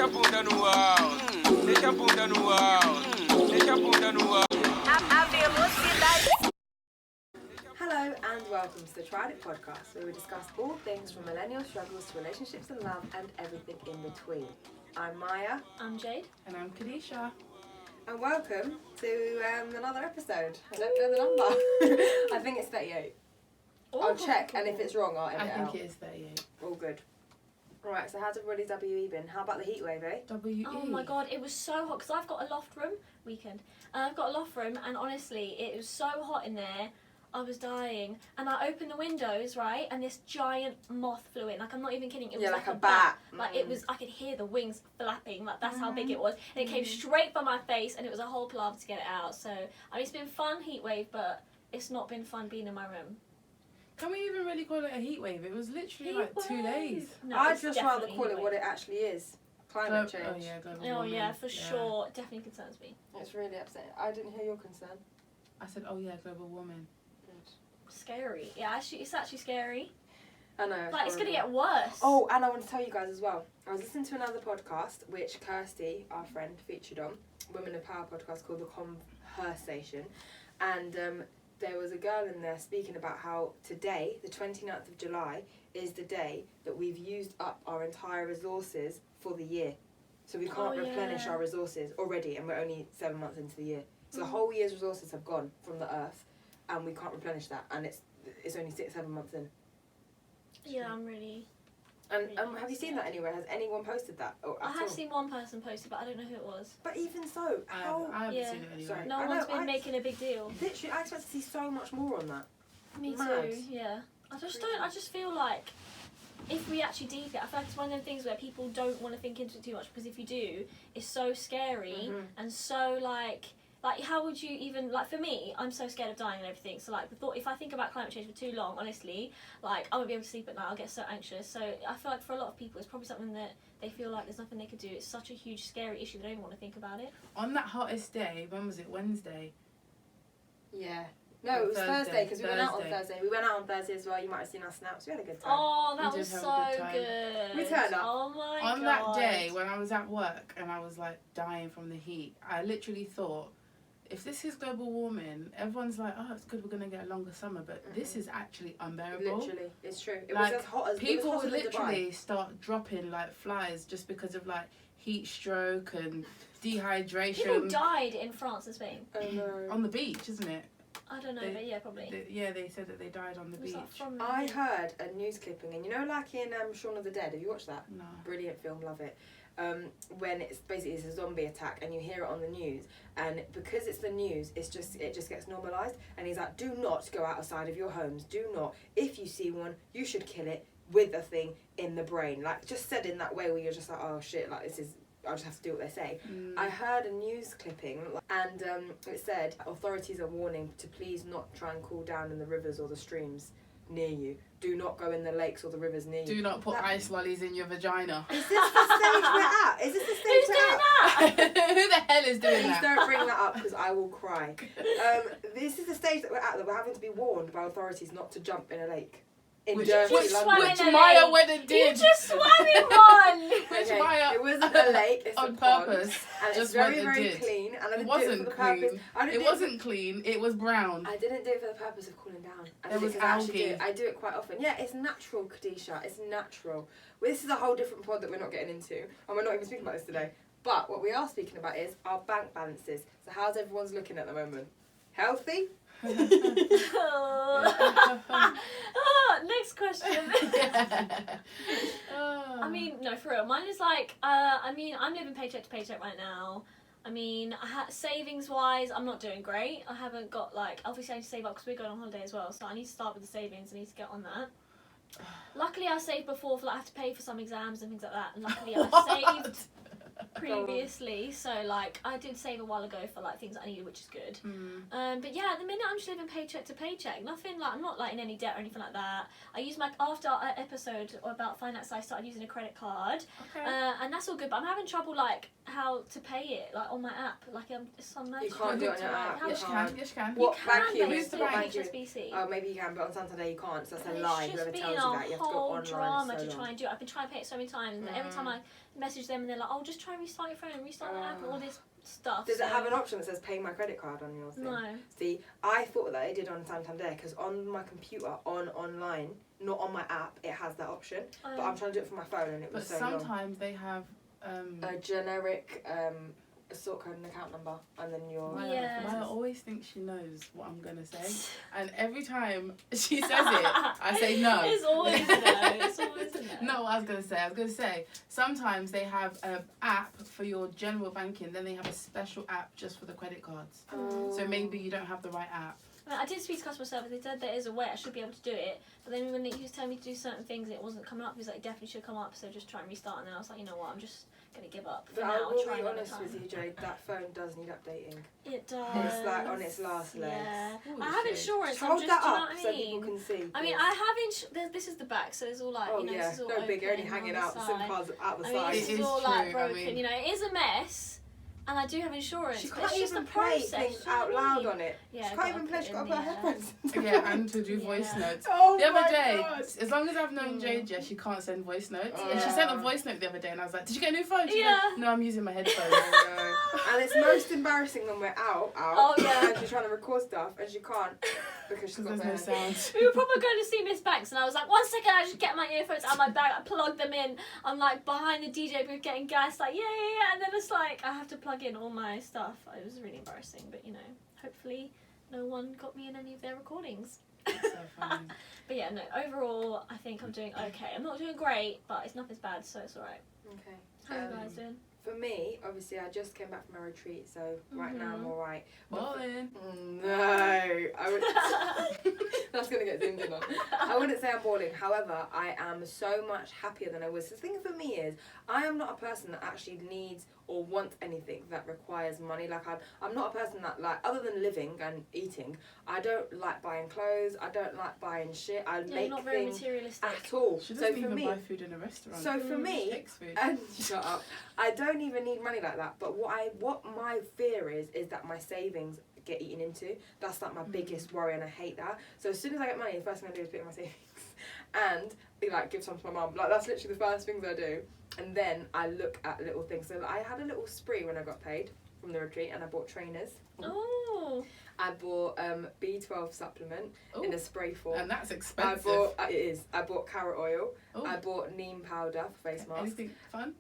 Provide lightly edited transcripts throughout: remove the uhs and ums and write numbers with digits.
Hello and welcome to the Tried It podcast, where we discuss all things from millennial struggles to relationships and love and everything in between. I'm Maya. I'm Jade. And I'm Kedeisha. And welcome to another episode. I don't know the number. I think it's 38. I'll check, and if it's wrong, I'll edit it out. I think it is 38. All good. Alright, so how's everybody's WE been? How about the heat wave, eh? WE. Oh my god, it was so hot, because I've got a loft room, I've got a loft room, and honestly, it was so hot in there, I was dying. And I opened the windows, right, and this giant moth flew in. Like, I'm not even kidding, it was like a bat. Like, it was, I could hear the wings flapping, like, that's how big it was. And it came straight for my face, and it was a whole palaver to get it out. So, I mean, it's been fun, heat wave, but it's not been fun being in my room. Can we even really call it a heat wave? It was literally Heat 2 days. No, I'd just rather definitely call heat it wave. what it actually is. Climate change. Oh yeah, global Oh warming. yeah, for sure. It definitely concerns me. It's really upsetting. I didn't hear your concern. I said, oh yeah, global warming. Scary. Yeah, it's actually scary. I know. Like, it's going to get worse. Oh, and I want to tell you guys as well. I was listening to another podcast, which Kirsty, our friend, featured on, Women of Power podcast called The Conversation. And there was a girl in there speaking about how today, the 29th of July, is the day that we've used up our entire resources for the year. So we can't replenish our resources already, and we're only 7 months into the year. So the whole year's resources have gone from the earth, and we can't replenish that, and it's only 6-7 months in. Yeah, I'm really... And have you seen that anywhere? Has anyone posted that? I have seen one person post it, but I don't know who it was. But even so, how... I haven't Yeah. seen it anyway. Sorry. No I one's know, been making a big deal. Literally, I expect to see so much more on that. Me Mad. too, yeah. I just feel like if we actually deep it, I feel like it's one of them things where people don't want to think into it too much, because if you do, it's so scary and so like how would you even, like, for me, I'm so scared of dying and everything, so like the thought, if I think about climate change for too long, honestly, like I won't be able to sleep at night, I'll get so anxious. So I feel like for a lot of people it's probably something that they feel like there's nothing they could do. It's such a huge scary issue, they don't even want to think about it. On that hottest day, when was it? Wednesday? Yeah. No, it was Thursday, because we went out on Thursday. We went out on Thursday as well. You might have seen our snaps. We had a good time. Oh, that We was did have so a good time. good. We turned up. Oh my god. On that day, when I was at work and I was like dying from the heat, I literally thought, if this is global warming, everyone's like, oh, it's good, we're going to get a longer summer, but this is actually unbearable. Literally, it's true. It Like, was as hot as people it was would hotter than literally Dubai. start dropping like flies just because of like heat stroke and dehydration. People died in France and Spain. Oh no. On the beach, isn't it? I don't know, but yeah, probably. They said that they died on the Was beach. that from I heard a news clipping, and you know, like in Shaun of the Dead, have you watched that? No. Brilliant film, love it. When it's a zombie attack and you hear it on the news, and because it's the news, it just gets normalised, and he's like, do not go outside of your homes, do not, if you see one, you should kill it with a thing in the brain, like, just said in that way where you're just like, oh shit, like, this is, I'll just have to do what they say. I heard a news clipping, and it said authorities are warning to please not try and cool down in the rivers or the streams near you. Do not go in the lakes or the rivers near you. Do not put ice lollies in your vagina. Is this the stage we're at? Is this the stage Who's we're doing at? that? Who the hell is doing Please that? don't bring that up because I will cry. This is the stage that we're at, that we're having to be warned by authorities not to jump in a lake. In Which dirty London. Which Maya went and You did. just swam in one! Which Okay, Maya it wasn't a lake, it's on a pond, purpose. and just it's very, went and very did. clean. And I It didn't do it wasn't for the purpose. clean. I didn't It do wasn't clean. It was brown. I didn't do it for the purpose of cooling down. I There did it was 'cause I actually do algae. it. I do it quite often. Yeah, it's natural, Kedeisha. It's natural. Well, this is a whole different pod that we're not getting into, and we're not even speaking about this today. But what we are speaking about is our bank balances. So how's everyone's looking at the moment? Healthy? Next question. I mean, no, for real. Mine is like, I'm living paycheck to paycheck right now. I mean, savings-wise, I'm not doing great. I haven't got, like, obviously I need to save up because we're going on holiday as well, so I need to start with the savings. I need to get on that. Luckily, I saved before for, like, I have to pay for some exams and things like that, and luckily I saved previously, so like I did save a while ago for like things I needed, which is good. But yeah, at the minute I'm just living paycheck to paycheck. Nothing like, I'm not like in any debt or anything like that. I use after our episode about finance, I started using a credit card, and that's all good. But I'm having trouble like how to pay it like on my app. Like it's on my. You can't do it on your app. Yes, you can. Yes, you can. What bank but you it's use? still What bank you? HSBC. Oh, maybe you can, but on Santander you can't. So that's a And lie. it's Whoever just tells been you that, you have to go a whole online. drama So to try and do it. I've been trying to pay it so many times, and every time I message them and they're like, oh, just try and restart your phone and restart the app and all this stuff. Does it have an option that says pay my credit card on your thing? No. See, I thought that it did on Santander because on my computer, online, not on my app, it has that option. But I'm trying to do it from my phone and it was But so long. sometimes they have A generic a sort code and account number, and then your... Maya always thinks she knows what I'm going to say. And every time she says it, I say no. It's always no. It's always no. Not what I was going to say. I was going to say, sometimes they have an app for your general banking, then they have a special app just for the credit cards. So maybe you don't have the right app. I did speak to customer service. They said there is a way I should be able to do it, but then when he was telling me to do certain things, it wasn't coming up. He was like, it definitely should come up, so just try and restart. And then I was like, you know what, I'm just gonna give up. For But now, I will try be another honest time. with you, Jade, that phone does need updating. It does. It's like on its last legs. Yeah. Holy I have shit. insurance. I'm Hold just, that do you know up what I so mean? people can see. I mean, I have this is the back, so it's all like, Oh you know, yeah, this is all no open big, only on hanging the out, the side. SIM cards out the I mean, side. this It is is all like true, I broken. mean- You know, it is a mess, and I do have insurance. She but can't it's just even a play process. things do you know out what I loud mean? on it. Yeah, She can't gotta even put play, it she's got to in put her the, headphones in. Yeah, and to do Yeah. voice notes. Oh The other my day, God. as long as I've known Jade, yeah, she can't send voice notes. And she Yeah. sent a voice note the other day, and I was like, "Did you get a new phone?" She's Yeah. like, "No, I'm using my headphones." And it's most embarrassing when we're out, Oh, yeah. and she's trying to record stuff, and she can't because she's Because got there's no bare sound. We were probably going to see Miss Banks, and I was like, 1 second, I just get my earphones out of my bag, I plug them in. I'm like behind the DJ booth getting gas, like, yeah. And then it's like, I have to plug in all my stuff. It was really embarrassing, but you know, hopefully no one got me in any of their recordings. It's so funny. But yeah, no, overall, I think I'm doing okay. I'm not doing great, but it's nothing's bad, so it's alright. Okay. How are you guys doing? For me, obviously, I just came back from a retreat, so right now I'm alright. Ballin'. No, I would. That's gonna get zoomed in on. I wouldn't say I'm balling. However, I am so much happier than I was. The thing for me is, I am not a person that actually needs or wants anything that requires money. Like I'm not a person that, like, other than living and eating, I don't like buying clothes. I don't like buying shit. I Yeah, make you're not very things materialistic. at all. She So doesn't for even me, buy food in a restaurant. so for She me, takes food. and shut up. I don't even need money like that. But what my fear is that my savings get eaten into. That's like my biggest worry, and I hate that. So as soon as I get money, the first thing I do is put it in my savings, and be like, give some to my mum. Like, that's literally the first things I do. And then I look at little things. So I had a little spree when I got paid from the retreat, and I bought trainers. Oh. I bought B12 supplement in a spray form. And that's I expensive. bought it is. I bought carrot oil. Ooh. I bought neem powder for face mask. Anything fun?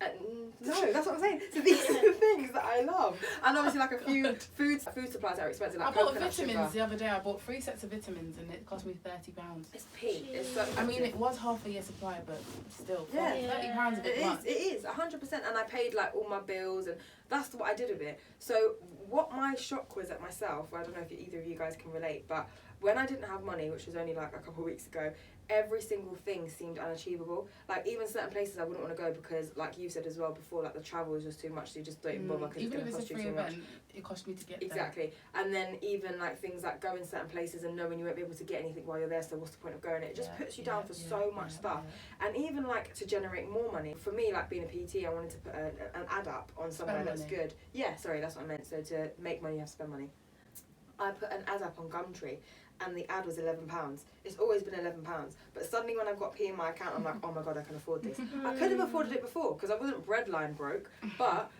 No, that's what I'm saying. So these are the things that I love, and obviously like a few food supplies that are expensive, like I bought coconut vitamins sugar. the other day. I bought 3 sets of vitamins, and it cost me £30. It's peak. It's so I mean, expensive. it was half a year supply, but still, Yeah. £30 a bit It much. is 100%, and I paid like all my bills, and that's what I did with it. So what my shock was at myself, I don't know if either of you guys can relate, but when I didn't have money, which was only like a couple of weeks ago, every single thing seemed unachievable. Like, even certain places I wouldn't want to go because, like you said as well before, like the travel is just too much, so you just don't even bother because it's Even going if to it's cost a you free too much. event, it cost me to get there. Exactly. And then even like things like going certain places and knowing you won't be able to get anything while you're there, so what's the point of going? It just puts you down for so much stuff. And even like to generate more money, for me, like being a PT, I wanted to put an ad up on somewhere Spend that's money. good. Yeah, sorry, that's what I meant. So to make money, you have to spend money. I put an ad up on Gumtree, and the ad was £11. It's always been £11, but suddenly when I've got P in my account, I'm like, oh my god, I can afford this. I could have afforded it before because I wasn't breadline broke, but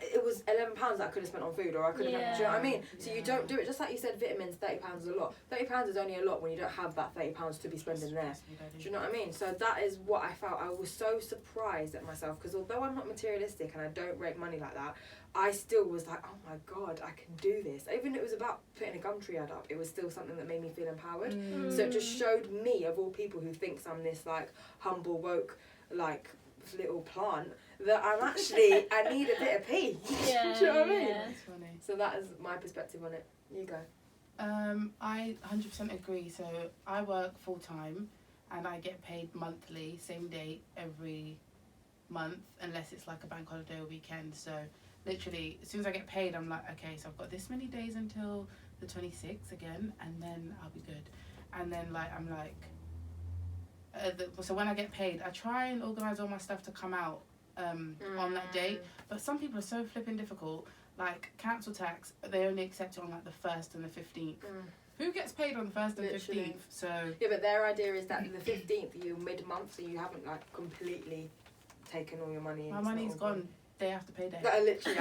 it was £11 that I could have spent on food, or I could have. Do you know what I mean? So you don't do it. Just like you said, vitamins, £30 is a lot. £30 is only a lot when you don't have that £30 to be spending there. Do you know what I mean? So that is what I felt. I was so surprised at myself because although I'm not materialistic and I don't rake money like that, I still was like, oh my god, I can do this. Even if it was about putting a Gumtree ad up, it was still something that made me feel empowered. So it just showed me, of all people who thinks I'm this like humble, woke, like little plant, that I'm actually, I need a bit of peace. Yeah, Do you know what I mean? yeah. That's funny. So that is my perspective on it. You go. I 100% agree. So I work full time, and I get paid monthly, same date every month, unless it's like a bank holiday or weekend. So literally, as soon as I get paid, I'm like, okay, so I've got this many days until the 26th again, and then I'll be good. And then like I'm like, so when I get paid, I try and organise all my stuff to come out on that date. But some people are so flipping difficult. Like council tax, they only accept it on like the 1st and the 15th. Who gets paid on the 1st and Literally. 15th? So Yeah, but their idea is that the 15th you're mid-month, so you haven't like completely taken all your money. My and it's money's not all gone. Day after payday. Like, literally.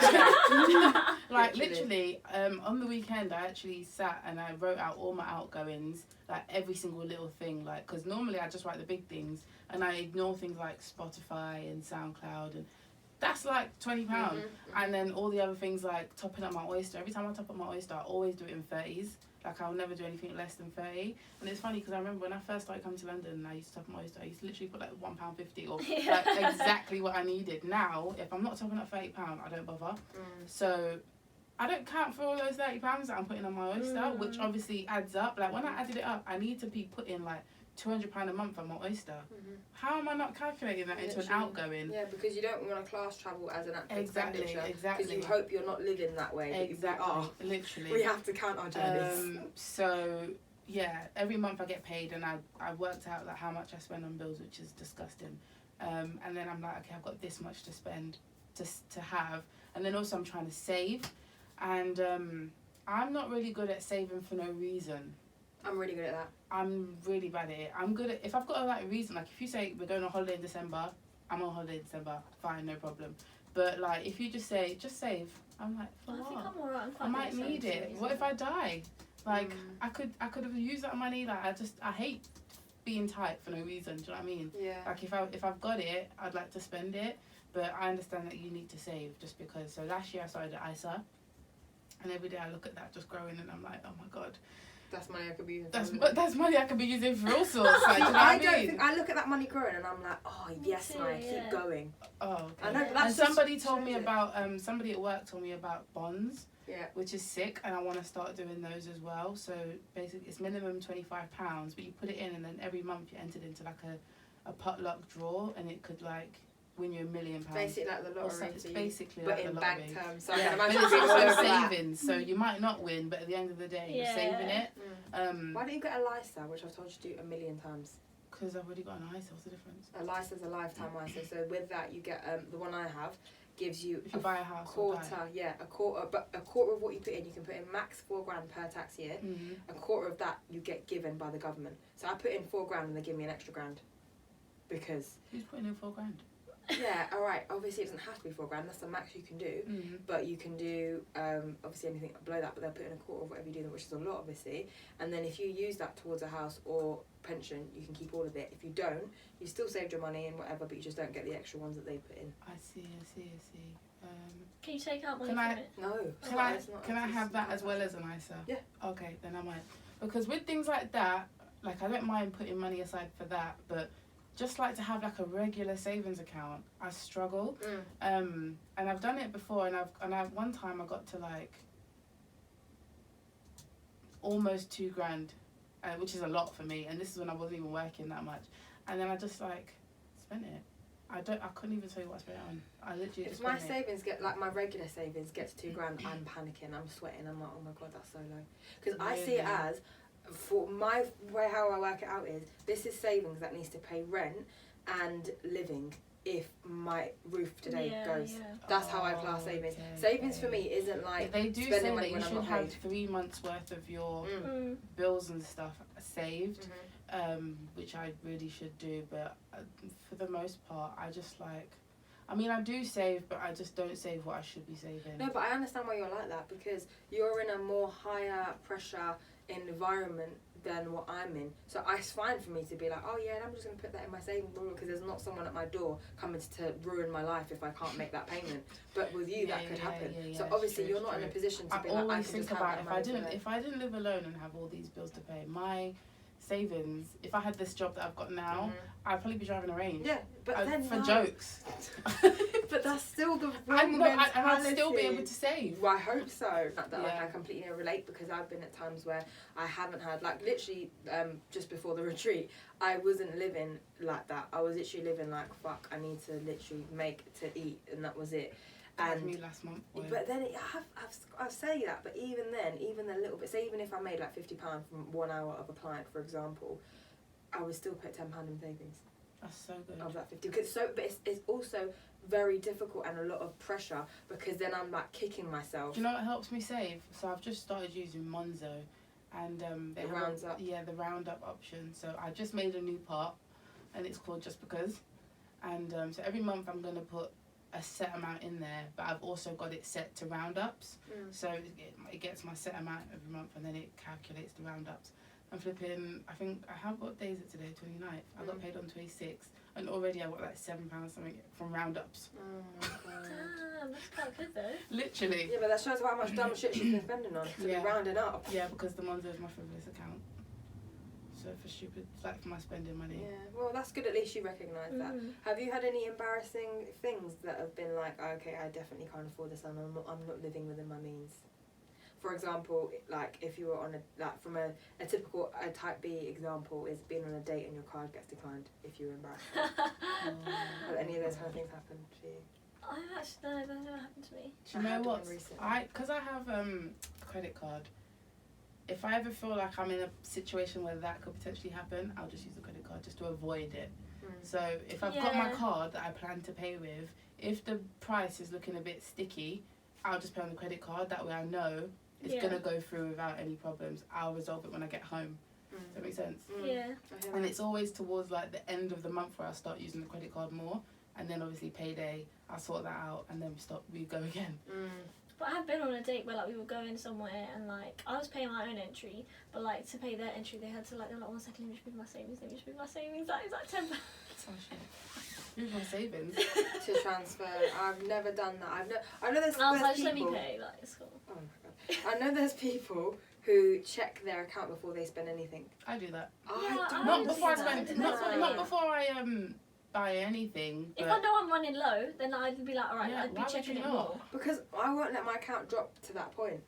Like literally, on the weekend I actually sat and I wrote out all my outgoings, like every single little thing, like, because normally I just write the big things and I ignore things like Spotify and Soundcloud, and that's like £20. And then all the other things like topping up my Oyster. Every time I top up my Oyster, I always do it in 30s. Like, I'll never do anything less than 30. And it's funny because I remember when I first started coming to London and I used to top up my Oyster, I used to literally put like £1.50 or like exactly what I needed. Now, if I'm not topping up £30, I don't bother. So I don't count for all those £30 that I'm putting on my Oyster, which obviously adds up. Like, when I added it up, I need to be putting like £200 a month on my Oyster. How am I not calculating that into an outgoing? Yeah, because you don't want to class travel as an actual expenditure. Exactly. Because you hope you're not living that way. Exactly. But you are. Literally. We have to count our journeys. So yeah, every month I get paid, and I worked out like how much I spend on bills, which is disgusting. And then I'm like, okay, I've got this much to spend, to have, and then also I'm trying to save, and I'm not really good at saving for no reason. I'm really good at that. I'm really bad at it. I'm good at, if I've got a like reason, like if you say we're going on holiday in December, I'm on holiday in December, fine, no problem. But like if you just say just save, I'm like, for I what? think I'm alright. I'm quite I might good at need saving it. for What if I die? Like I could have used that money. Like I hate being tight for no reason. Do you know what I mean? Yeah. Like if I've got it, I'd like to spend it. But I understand that you need to save just because. So last year I started at ISA, and every day I look at that just growing, and I'm like, oh my god. That's money I could be using. That's money I could be using for all sorts. Like, do you know what I I don't mean? think I look at that money growing and I'm like, oh yes, too, Maya, yeah. keep going. Oh, okay. I know, but And that's somebody just told me shows it. about somebody at work told me about bonds, Yeah. which is sick, and I want to start doing those as well. So basically, it's minimum £25, but you put it in, and then every month you entered into like a potluck draw, and it could like win you £1 million. Basically like the Or lottery. it's so you- basically but like in the bank lottery. terms. So I Yeah, can but imagine it's being all over also that. savings, so you might not win, but at the end of the day, you're saving it. Why don't you get a LISA, which I've told you to do 1,000,000 times? Because I've already got an ISA. What's the difference? A LISA is a lifetime ISA. So with that, you get the one I have gives you If you buy a house quarter. or die. Yeah, a quarter. But a quarter of what you put in, you can put in max £4,000 per tax year. A quarter of that you get given by the government. So I put in £4,000 and they give me an extra £1,000 because. Who's putting in £4,000? Yeah, all right. Obviously, it doesn't have to be £4,000. That's the max you can do. But you can do obviously anything below that. But they'll put in a quarter of whatever you do, which is a lot, obviously. And then if you use that towards a house or pension, you can keep all of it. If you don't, you still saved your money and whatever, but you just don't get the extra ones that they put in. I see. Can you take out money Can from I- it? No. Can I have that as well as an ISA? Yeah. Okay, then I might. Because with things like that, like I don't mind putting money aside for that, but just like to have like a regular savings account, I struggle. And I've done it before, and I've one time I got to like almost £2,000, which is a lot for me. And this is when I wasn't even working that much, and then I just like spent it. I couldn't even tell you what I spent it on. I literally If just my spent it. savings get like my regular savings gets £2,000, I'm panicking. I'm sweating. I'm like, oh my god, that's so low. Because I see it Really? as, for my way how I work it out is, this is savings that needs to pay rent and living if my roof today goes. That's how I class savings. Savings for me isn't like They do spending say money that you when I'm should not have paid. 3 months worth of your Mm. bills and stuff saved, Mhm. which I really should do, but for the most part I just like, I mean I do save, but I just don't save what I should be saving. No, but I understand why you're like that, because you're in a more higher pressure environment than what I'm in. So it's fine for me to be like, oh yeah, I'm just going to put that in my saving book because there's not someone at my door coming to ruin my life if I can't make that payment. But with you, that could happen. So obviously you're not in a position to I be like, I always can think just have about that if money I didn't live alone and have all these bills to pay, my savings, if I had this job that I've got now, I'd probably be driving a Range. Yeah, but then for no. jokes. But that's still the wrong and I'd still be mentality. able to save. Well, I hope so. Like Yeah. I completely relate, because I've been at times where I haven't had, like literally just before the retreat, I wasn't living like that. I was literally living like, fuck, I need to literally make to eat, and that was it. That was And me last month. but then I say that, but even then, even a little bit, say even if I made like £50 from 1 hour of a client, for example, I would still put £10 in savings That's so good. of that 50. But it's also very difficult and a lot of pressure, because then I'm like kicking myself. Do you know what helps me save? So I've just started using Monzo, and they It have rounds up. Yeah, the roundup option. So I just made a new part, and it's called Just Because, And so every month I'm going to put a set amount in there, but I've also got it set to roundups. So it gets my set amount every month, and then it calculates the roundups. I'm flipping, I think, what day is it today? 29th. I got paid on 26th, and already I got like £7 something from roundups. Oh my god. Damn, that's quite good though. Literally. Yeah, but that shows how much dumb shit she's been spending on to be rounding up. Yeah, because the ones with my frivolous account. So for stupid, like for my spending money. Yeah, well, that's good. At least you recognise that. Have you had any embarrassing things that have been like, okay, I definitely can't afford this, and I'm not living within my means? For example, like if you were on from a typical type B example is being on a date and your card gets declined if you were embarrassed. Have any of those kind of things happened to you? I've actually, no, that never happened to me. Do you know what? Because I have a credit card. If I ever feel like I'm in a situation where that could potentially happen, I'll just use the credit card just to avoid it. So if I've got my card that I plan to pay with, if the price is looking a bit sticky, I'll just pay on the credit card. That way I know it's going to go through without any problems. I'll resolve it when I get home. Does that make sense? Yeah. And it's always towards like the end of the month where I start using the credit card more. And then obviously payday, I'll sort that out and then we go again. But I have been on a date where like we were going somewhere and like I was paying my own entry, but like to pay their entry they had to like, they were like, 1 second, let me just move my savings, that is like £10. Oh shit. Move my savings. To transfer. I've never done that. I know there's I was like, people, just let me pay, like it's cool. Oh my god. I know there's people who check their account before they spend anything. I do that. I do Not do before I that. spend, not before I buy anything. If I know I'm running low, then I'd be like, alright, Yeah, I'd be why would checking you it not? more. Because I won't let my account drop to that point.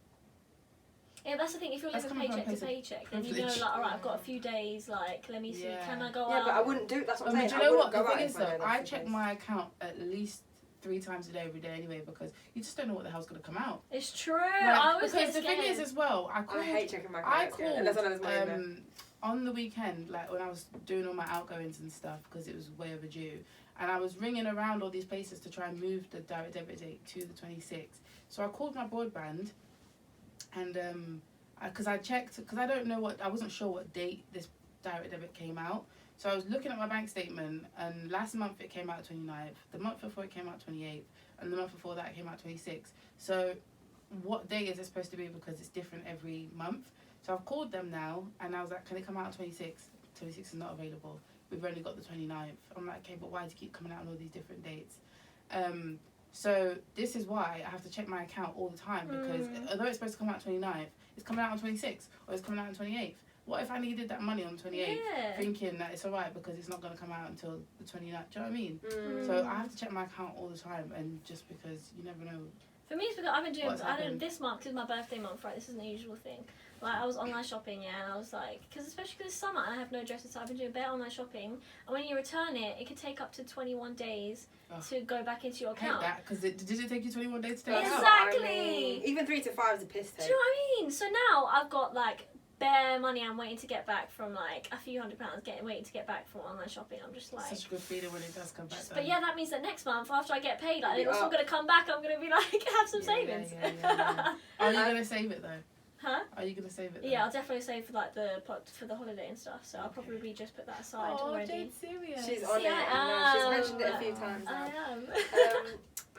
Yeah, that's the thing. If you're That's living coming from a paycheck to place of paycheck, then you know, privilege. like, alright, I've got a few days. Like, let me see, Yeah. can I go Yeah, out? but I wouldn't do. That's what I'm But saying. do I you know wouldn't what? go The out thing if is I know though, that's I the check case. my account at least 3 times a day every day anyway, because you just don't know what the hell's going to come out. It's true. Like, I always because get the scared. thing is as well, I hate checking my I account. Unless I know there's money in there. called on the weekend, like when I was doing all my outgoings and stuff, because it was way overdue, and I was ringing around all these places to try and move the direct debit date to the 26th. So I called my broadband, and because I checked, because I wasn't sure what date this direct debit came out. So I was looking at my bank statement, and last month it came out 29th, the month before it came out 28th, and the month before that it came out 26th. So what day is it supposed to be, because it's different every month? So I've called them now, and I was like, can it come out on 26th? 26th is not available. We've only got the 29th. I'm like, okay, but why do you keep coming out on all these different dates? So this is why I have to check my account all the time, because although it's supposed to come out 29th, it's coming out on 26th, or it's coming out on 28th. What if I needed that money on 28th, thinking that it's alright because it's not going to come out until the 29th? Do you know what I mean? So I have to check my account all the time, and just because you never know. For me, it's because I've been doing. What's happened? This month is my birthday month, right? This isn't a usual thing. Like I was online shopping, yeah, and I was like, especially because it's summer and I have no dresses, so I've been doing bare online shopping. And when you return it, it could take up to 21 days to go back into your I hate account. that, because did it take you 21 days to take it out? Exactly. Even 3 to 5 is a piss Do take. you know what I mean? So now I've got like bare money I'm waiting to get back from, like a few £100 waiting to get back from online shopping. I'm just like, Such a good feeling when it does come back. but yeah, that means that next month after I get paid, like, You'll be it's all up. gonna come back. I'm gonna be like, have some savings. Yeah. Are you gonna save it though? Huh? Are you gonna save it though? Yeah, I'll definitely save for like the pot for the holiday and stuff. So I'll probably just put that aside already. Jade's serious. She's on See, it. I She's am. mentioned it a few times now. I am.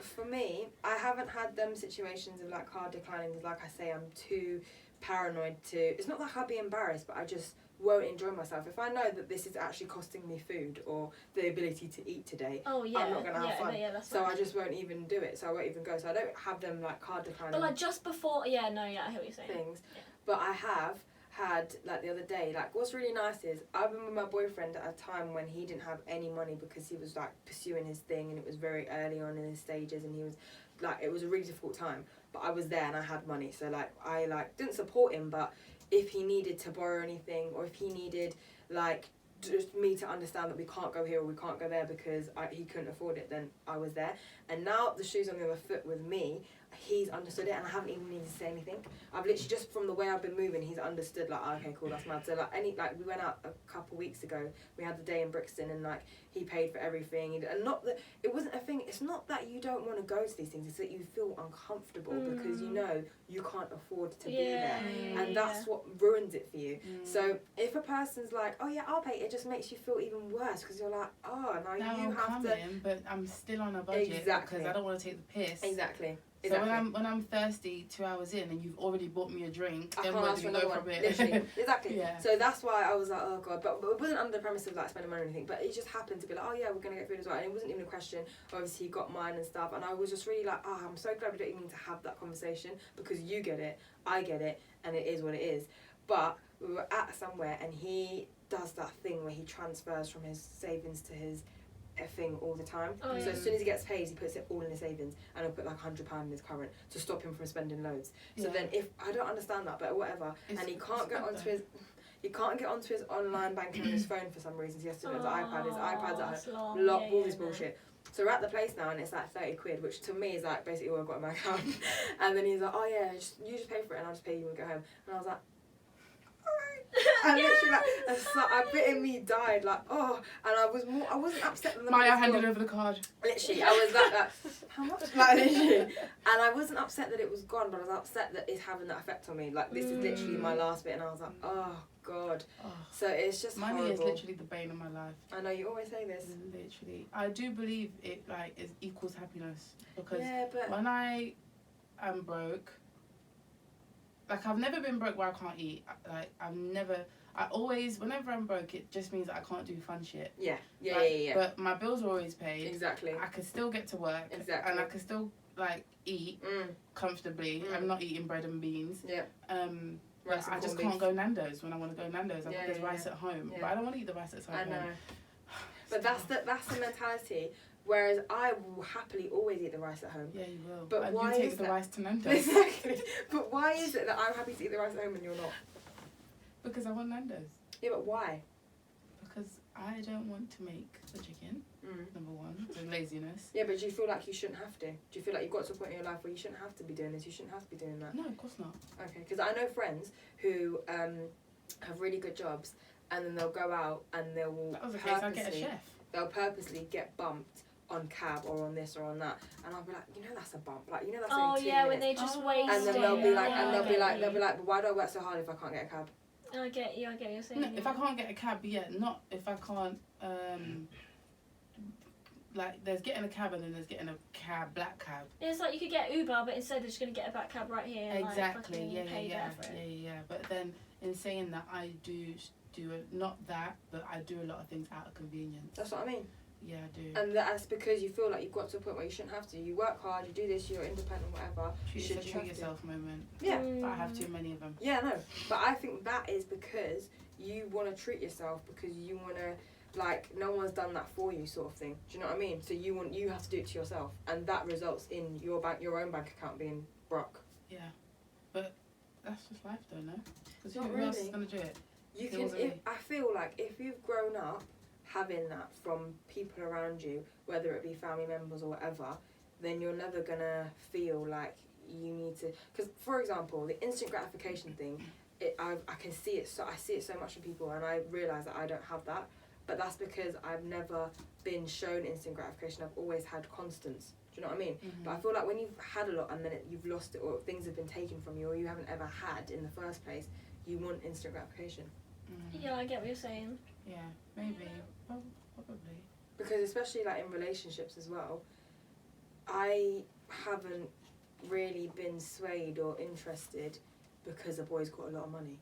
For me, I haven't had them situations of like card declining, because like I say, I'm too paranoid to. It's not like I'll be embarrassed, but I just won't enjoy myself. If I know that this is actually costing me food or the ability to eat today, Oh yeah. I'm not gonna have fun. Yeah, that's so right. I just won't even do it. So I won't even go. So I don't have them like card declining But like just before, I hear what you're saying. things. Yeah. But I have had, like the other day, like what's really nice is I've been with my boyfriend at a time when he didn't have any money, because he was like pursuing his thing, and it was very early on in his stages, and he was like, it was a really difficult time, but I was there and I had money. So like I like didn't support him, but if he needed to borrow anything, or if he needed like just me to understand that we can't go here or we can't go there because he couldn't afford it, then I was there. And now the shoe's on the other foot with me, he's understood it, and I haven't even needed to say anything. I've literally just from the way I've been moving, he's understood, like, oh, okay, cool, that's mad. So like we went out a couple weeks ago, we had the day in Brixton, and like he paid for everything, and not that it wasn't a thing. It's not that you don't want to go to these things, it's that you feel uncomfortable because you know you can't afford to be there, and that's what ruins it for you. So if a person's like, oh yeah, I'll pay, it just makes you feel even worse because you're like, oh, now Now you I'm have to. coming, but I'm still on a budget Exactly. because I don't want to take the piss. Exactly. So when I'm thirsty 2 hours in and you've already bought me a drink, I then can't where ask do for we another go one. from it? Literally. Exactly. Yeah. So that's why I was like, oh god, but it wasn't under the premise of like spending money or anything, but it just happened to be like, oh yeah, we're gonna get food as well, and it wasn't even a question. Obviously he got mine and stuff, and I was just really like, oh, I'm so glad we don't even need to have that conversation because you get it, I get it, and it is what it is. But we were at somewhere and he does that thing where he transfers from his savings to his thing all the time. Oh, So yeah. as soon as he gets paid, he puts it all in his savings, and he'll put like £100 in his current to stop him from spending loads. So Yeah. then, if I don't understand that, but whatever, and he can't get onto his, he can't get onto his online banking on his phone for some reason. He has to do it on his iPad. His iPad's at home. All this bullshit. So we're at the place now, and it's like 30 quid, which to me is like basically all I've got in my account. And then he's like, oh yeah, you just pay for it, and I'll just pay you when we go home. And I was like, and literally like a bit in me died, like, oh, and I wasn't upset that the Maya money was handed gone. over the card. Literally, I was like how much? Like, literally. And I wasn't upset that it was gone, but I was upset that it's having that effect on me. Like, this is literally my last bit, and I was like, oh god. Oh. So it's just Money horrible. is literally the bane of my life. I know you always say this. Literally, I do believe it like is equals happiness because Yeah, but when I am broke, like I've never been broke where I can't eat. Like I always, whenever I'm broke, it just means that I can't do fun shit. yeah. Like, But my bills are always paid. Exactly. I can still get to work. Exactly. And I can still like eat comfortably. I'm not eating bread and beans. Yeah. But I just can't go Nando's when I want to go Nando's. I've got this rice at home, Yeah. but I don't want to eat the rice at home. I know. But that's the mentality. Whereas I will happily always eat the rice at home. Yeah, you will. But and why you take is the that? rice to Nando's. Exactly. But why is it that I'm happy to eat the rice at home and you're not? Because I want Nando's. Yeah, but why? Because I don't want to make the chicken, number one, so laziness. Yeah, but do you feel like you shouldn't have to? Do you feel like you've got to a point in your life where you shouldn't have to be doing this, you shouldn't have to be doing that? No, of course not. Okay, because I know friends who have really good jobs and then they'll go out and they will That was the case, I'd get a chef. they'll purposely get bumped on cab or on this or on that, and I'll be like, you know, that's a bump, like, you know, that's only 2 minutes. when they just waste And then it. they'll be like, Yeah, and I they'll be get like, you. but why do I work so hard if I can't get a cab? I get you, I get what you're saying. No, if I can't get a cab, yeah, not if I can't, like, there's getting a cab and then there's getting a cab, black cab. It's like you could get Uber, but instead they're just going to get a back cab right here. and, Exactly, like, pay there for it. yeah. But then, in saying that, I do not that, but I do a lot of things out of convenience. That's what I mean. Yeah, I do. And that's because you feel like you've got to a point where you shouldn't have to. You work hard, you do this, you're independent, whatever. Treat yourself moment. Yeah. But I have too many of them. Yeah, no. But I think that is because you want to treat yourself because you want to, like, no one's done that for you, sort of thing. Do you know what I mean? So you have to do it to yourself, and that results in your own bank account being broke. Yeah, but that's just life, though, no? Because Not who else is really. gonna do it? You It can. wasn't me. I feel like if you've grown up having that from people around you, whether it be family members or whatever, then you're never gonna feel like you need to. Because, for example, the instant gratification thing, I can see it. So I see it so much in people, and I realise that I don't have that. But that's because I've never been shown instant gratification. I've always had constants. Do you know what I mean? Mm-hmm. But I feel like when you've had a lot and then you've lost it, or things have been taken from you, or you haven't ever had in the first place, you want instant gratification. Mm-hmm. Yeah, I get what you're saying. Yeah, maybe. Well, probably. Because especially like in relationships as well, I haven't really been swayed or interested because a boy's got a lot of money.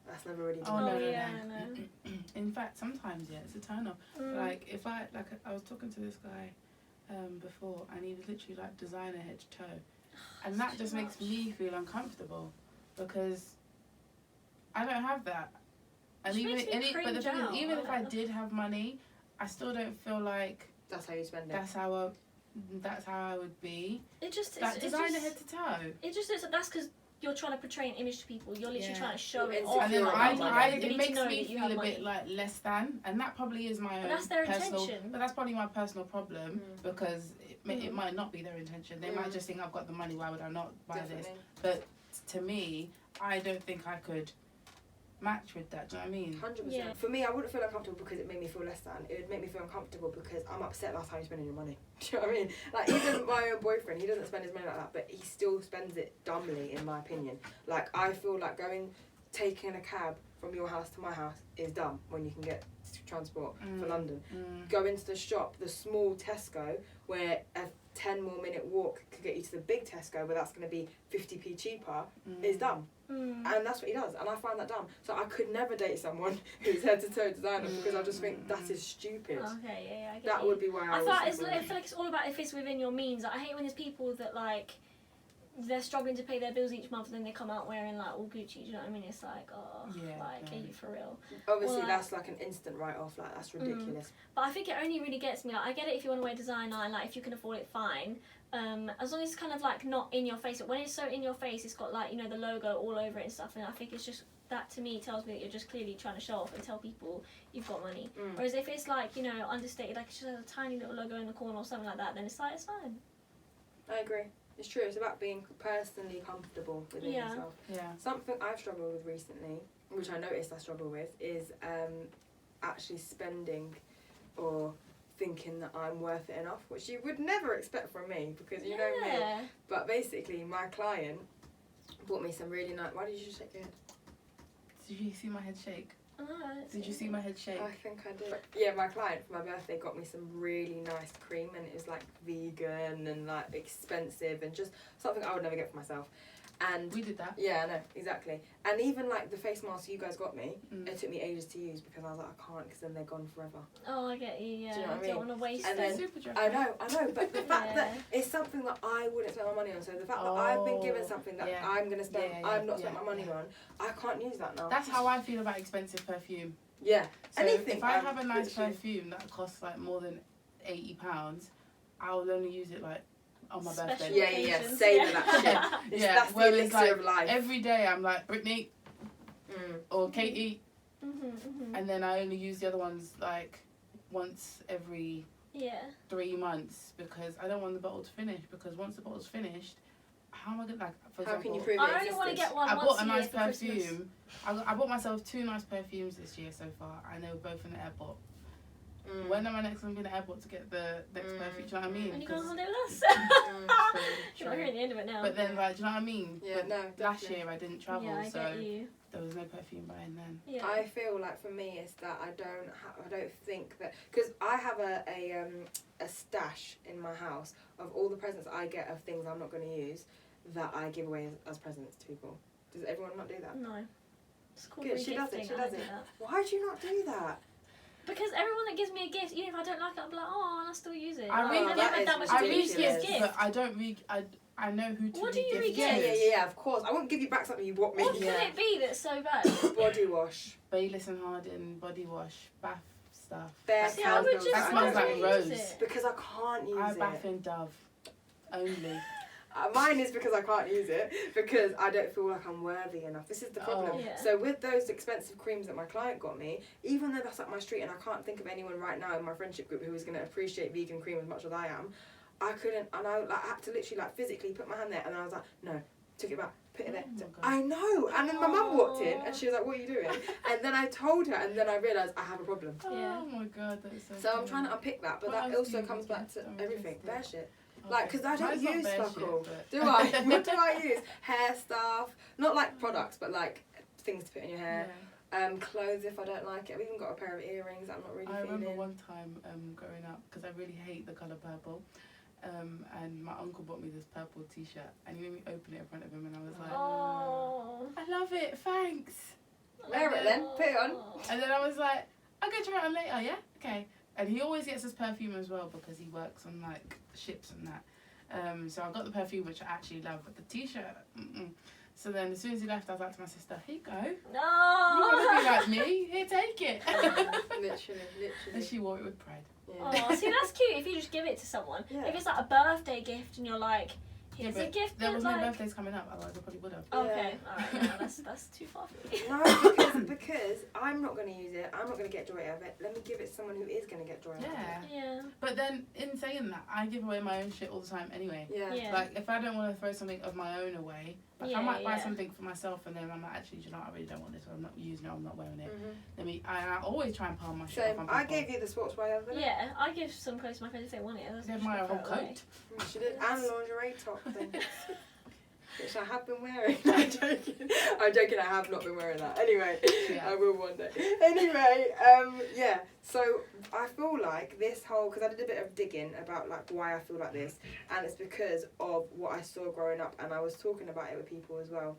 That's never really been. Oh, no, no, yeah, no. I know. In fact, sometimes, yeah, it's a turn off. Like, if I was talking to this guy before, and he was literally like designer head to toe. And that just makes me feel uncomfortable because I don't have that. And Which even makes me but the cringe thing is, out. even if I did have money, I still don't feel like That's how you spend it. that's how I would be. It just Like it's designer just, head to toe. it just is that's because you're trying to portray an image to people. You're literally Yeah. trying to show You're it off. And then Insecure I, about Like, money. everybody it to makes know me that you feel a have bit money. like less than, and that probably is my own that's their personal. intention. But that's probably my personal problem because it might not be their intention. They might just think I've got the money. Why would I not buy this? Definitely. But to me, I don't think I could match with that. Do you know what I mean? 100%. Yeah. For me, I wouldn't feel uncomfortable because it made me feel less than. It would make me feel uncomfortable because I'm upset that's how you're spending your money. Do you know what I mean? Like, even my own boyfriend, he doesn't spend his money like that, but he still spends it dumbly, in my opinion. Like, I feel like taking a cab from your house to my house is dumb when you can get transport for London. Go into the shop, the small Tesco, where a 10 more minute walk could get you to the big Tesco, where that's going to be 50p cheaper, is dumb. And that's what he does, and I find that dumb. So I could never date someone who's head to toe designer because I just think that is stupid. Okay, yeah, I get That you. would be why I I feel like it's all about if it's within your means. Like, I hate when there's people that like they're struggling to pay their bills each month and then they come out wearing like all Gucci. Do you know what I mean? It's like, oh, like, are you for real? Obviously, Well, that's like an instant write-off. Like, that's ridiculous. But I think it only really gets me. Like, I get it if you want to wear designer and like if you can afford it, fine. As long as it's kind of like not in your face. But when it's so in your face, it's got like, you know, the logo all over it and stuff. And I think it's just that, to me, tells me that you're just clearly trying to show off and tell people you've got money. Whereas if it's like, you know, understated, like it's just a tiny little logo in the corner or something like that, then it's like, it's fine. I agree. It's true. It's about being personally comfortable within yourself. Yeah. Something I've struggled with recently, which I noticed I struggle with, is actually spending or thinking that I'm worth it enough, which you would never expect from me because you know me. But basically, my client bought me some really nice. Why did you shake your head? Did you see my head shake? Oh, Did you see my head shake? I think I did. Yeah, my client for my birthday got me some really nice cream, and it was like vegan and like expensive and just something I would never get for myself. And we did that. Yeah, I know, exactly. And even like the face masks you guys got me, it took me ages to use because I was like, I can't, because then they're gone forever. Oh, I get you. Yeah. Do you know what I mean? Don't want to waste And them. then- Super dry. I know, but the fact that it's something that I wouldn't spend my money on, so the fact that I've been given something that I'm going to spend, I'm not spending my money on, I can't use that now. That's how I feel about expensive perfume. Yeah. So Anything. if I have a nice perfume that costs like more than £80, I'll only use it like on my Special birthday. Yeah, occasions, savour yeah. that shit. Yeah, That's the whereas, elixir like, of life. Every day I'm like Brittany or Katie, Mm-hmm. and then I only use the other ones like once every 3 months because I don't want the bottle to finish. Because once the bottle's finished, how am I gonna, like, for How example, can you prove I it only want to existed? get one I once bought a a year nice for Christmas. perfume. I bought myself 2 nice perfumes this year so far, and they were both in the airport. When am I next going to be in the airport to get the next perfume? Do you know what I mean? When you go on 'Cause- holiday with us. True, You're not hearing the end of it now. But then, like, do you know what I mean? Yeah, But no, last definitely. year I didn't travel, yeah, I so get you. there was no perfume buying then. Yeah. I feel like for me it's that I don't think that, because I have a stash in my house of all the presents I get of things I'm not going to use that I give away as presents to people. Does everyone not do that? No. It's called Good, she does it, regifting. she I does don't it. do that. Why do you not do that? Because everyone that gives me a gift, even if I don't like it, I'll be like, oh, and I still use it. I Like, really- never that had is that much I to read use ridiculous. this gifts, gift. but I don't I know who to What do you re-gift re-gift? to. Yeah, of course. I won't give you back something you bought me. What could it be that's so bad? Body wash. Bayless and Harden, body wash, bath stuff. Bare See, I would candles. just That smells rather like use rose. it. Because I can't use I it. bath in Dove. Only. Mine is because I can't use it because I don't feel like I'm worthy enough. This is the problem. Oh. Yeah. So with those expensive creams that my client got me, even though that's up my street and I can't think of anyone right now in my friendship group who is going to appreciate vegan cream as much as I am, I couldn't, and I had to literally like physically put my hand there, and I was like, no, took it back, put it there. Oh my God. I know. And then my mum walked in and she was like, what are you doing? And then I told her, and then I realised I have a problem. Yeah. Oh my God, that's so So I'm funny. trying to unpick that, but What that else do also you comes back to re-gift? everything. Oh, Bare that's shit. Okay. Like, because I don't Mine's not use bare fuck shit, all. but- Do I? What do I use? Hair stuff. Not like products, but like things to put in your hair. Yeah. Clothes if I don't like it. I've even got a pair of earrings that I'm not really I remember feeling. one time growing up, because I really hate the colour purple, and my uncle bought me this purple t-shirt, and he made me open it in front of him, and I was like, Oh. I love it, thanks. Wear it then, put it on. And then I was like, I'll go try it on later, yeah? Okay. And he always gets his perfume as well because he works on like ships and that. So I got the perfume, which I actually love, but the t-shirt, So then as soon as he left, I was like to my sister, here you go. You No. want to be like me? Here, take it. Literally. And she wore it with pride. Yeah. Oh, see, that's cute if you just give it to someone. Yeah. If it's like a birthday gift and you're like, here's Yeah, a but gift There that was like... no birthdays coming up, otherwise I probably would have. Okay, alright, no, that's too far for me. No, because I'm not going to use it. I'm not going to get joy out of it. Let me give it to someone who is going to get joy out of it. Yeah. Yeah. But then, in saying that, I give away my own shit all the time anyway. Yeah. Yeah. Like, if I don't want to throw something of my own away, like Yeah, I might buy yeah. something for myself and then I'm like, actually, do you know what, I really don't want this, or I'm not using it, I'm not wearing it. Mm-hmm. I always try and palm my shit So off on I people. gave you the sportswear the other day. Yeah, I give some clothes to my friends if they want it. I gave my whole coat. She did, and lingerie top thing. which I have been wearing. I'm joking. I have not been wearing that. Anyway, Yeah. I will one day. Anyway, yeah. So I feel like this whole, because I did a bit of digging about like why I feel like this, and it's because of what I saw growing up, and I was talking about it with people as well,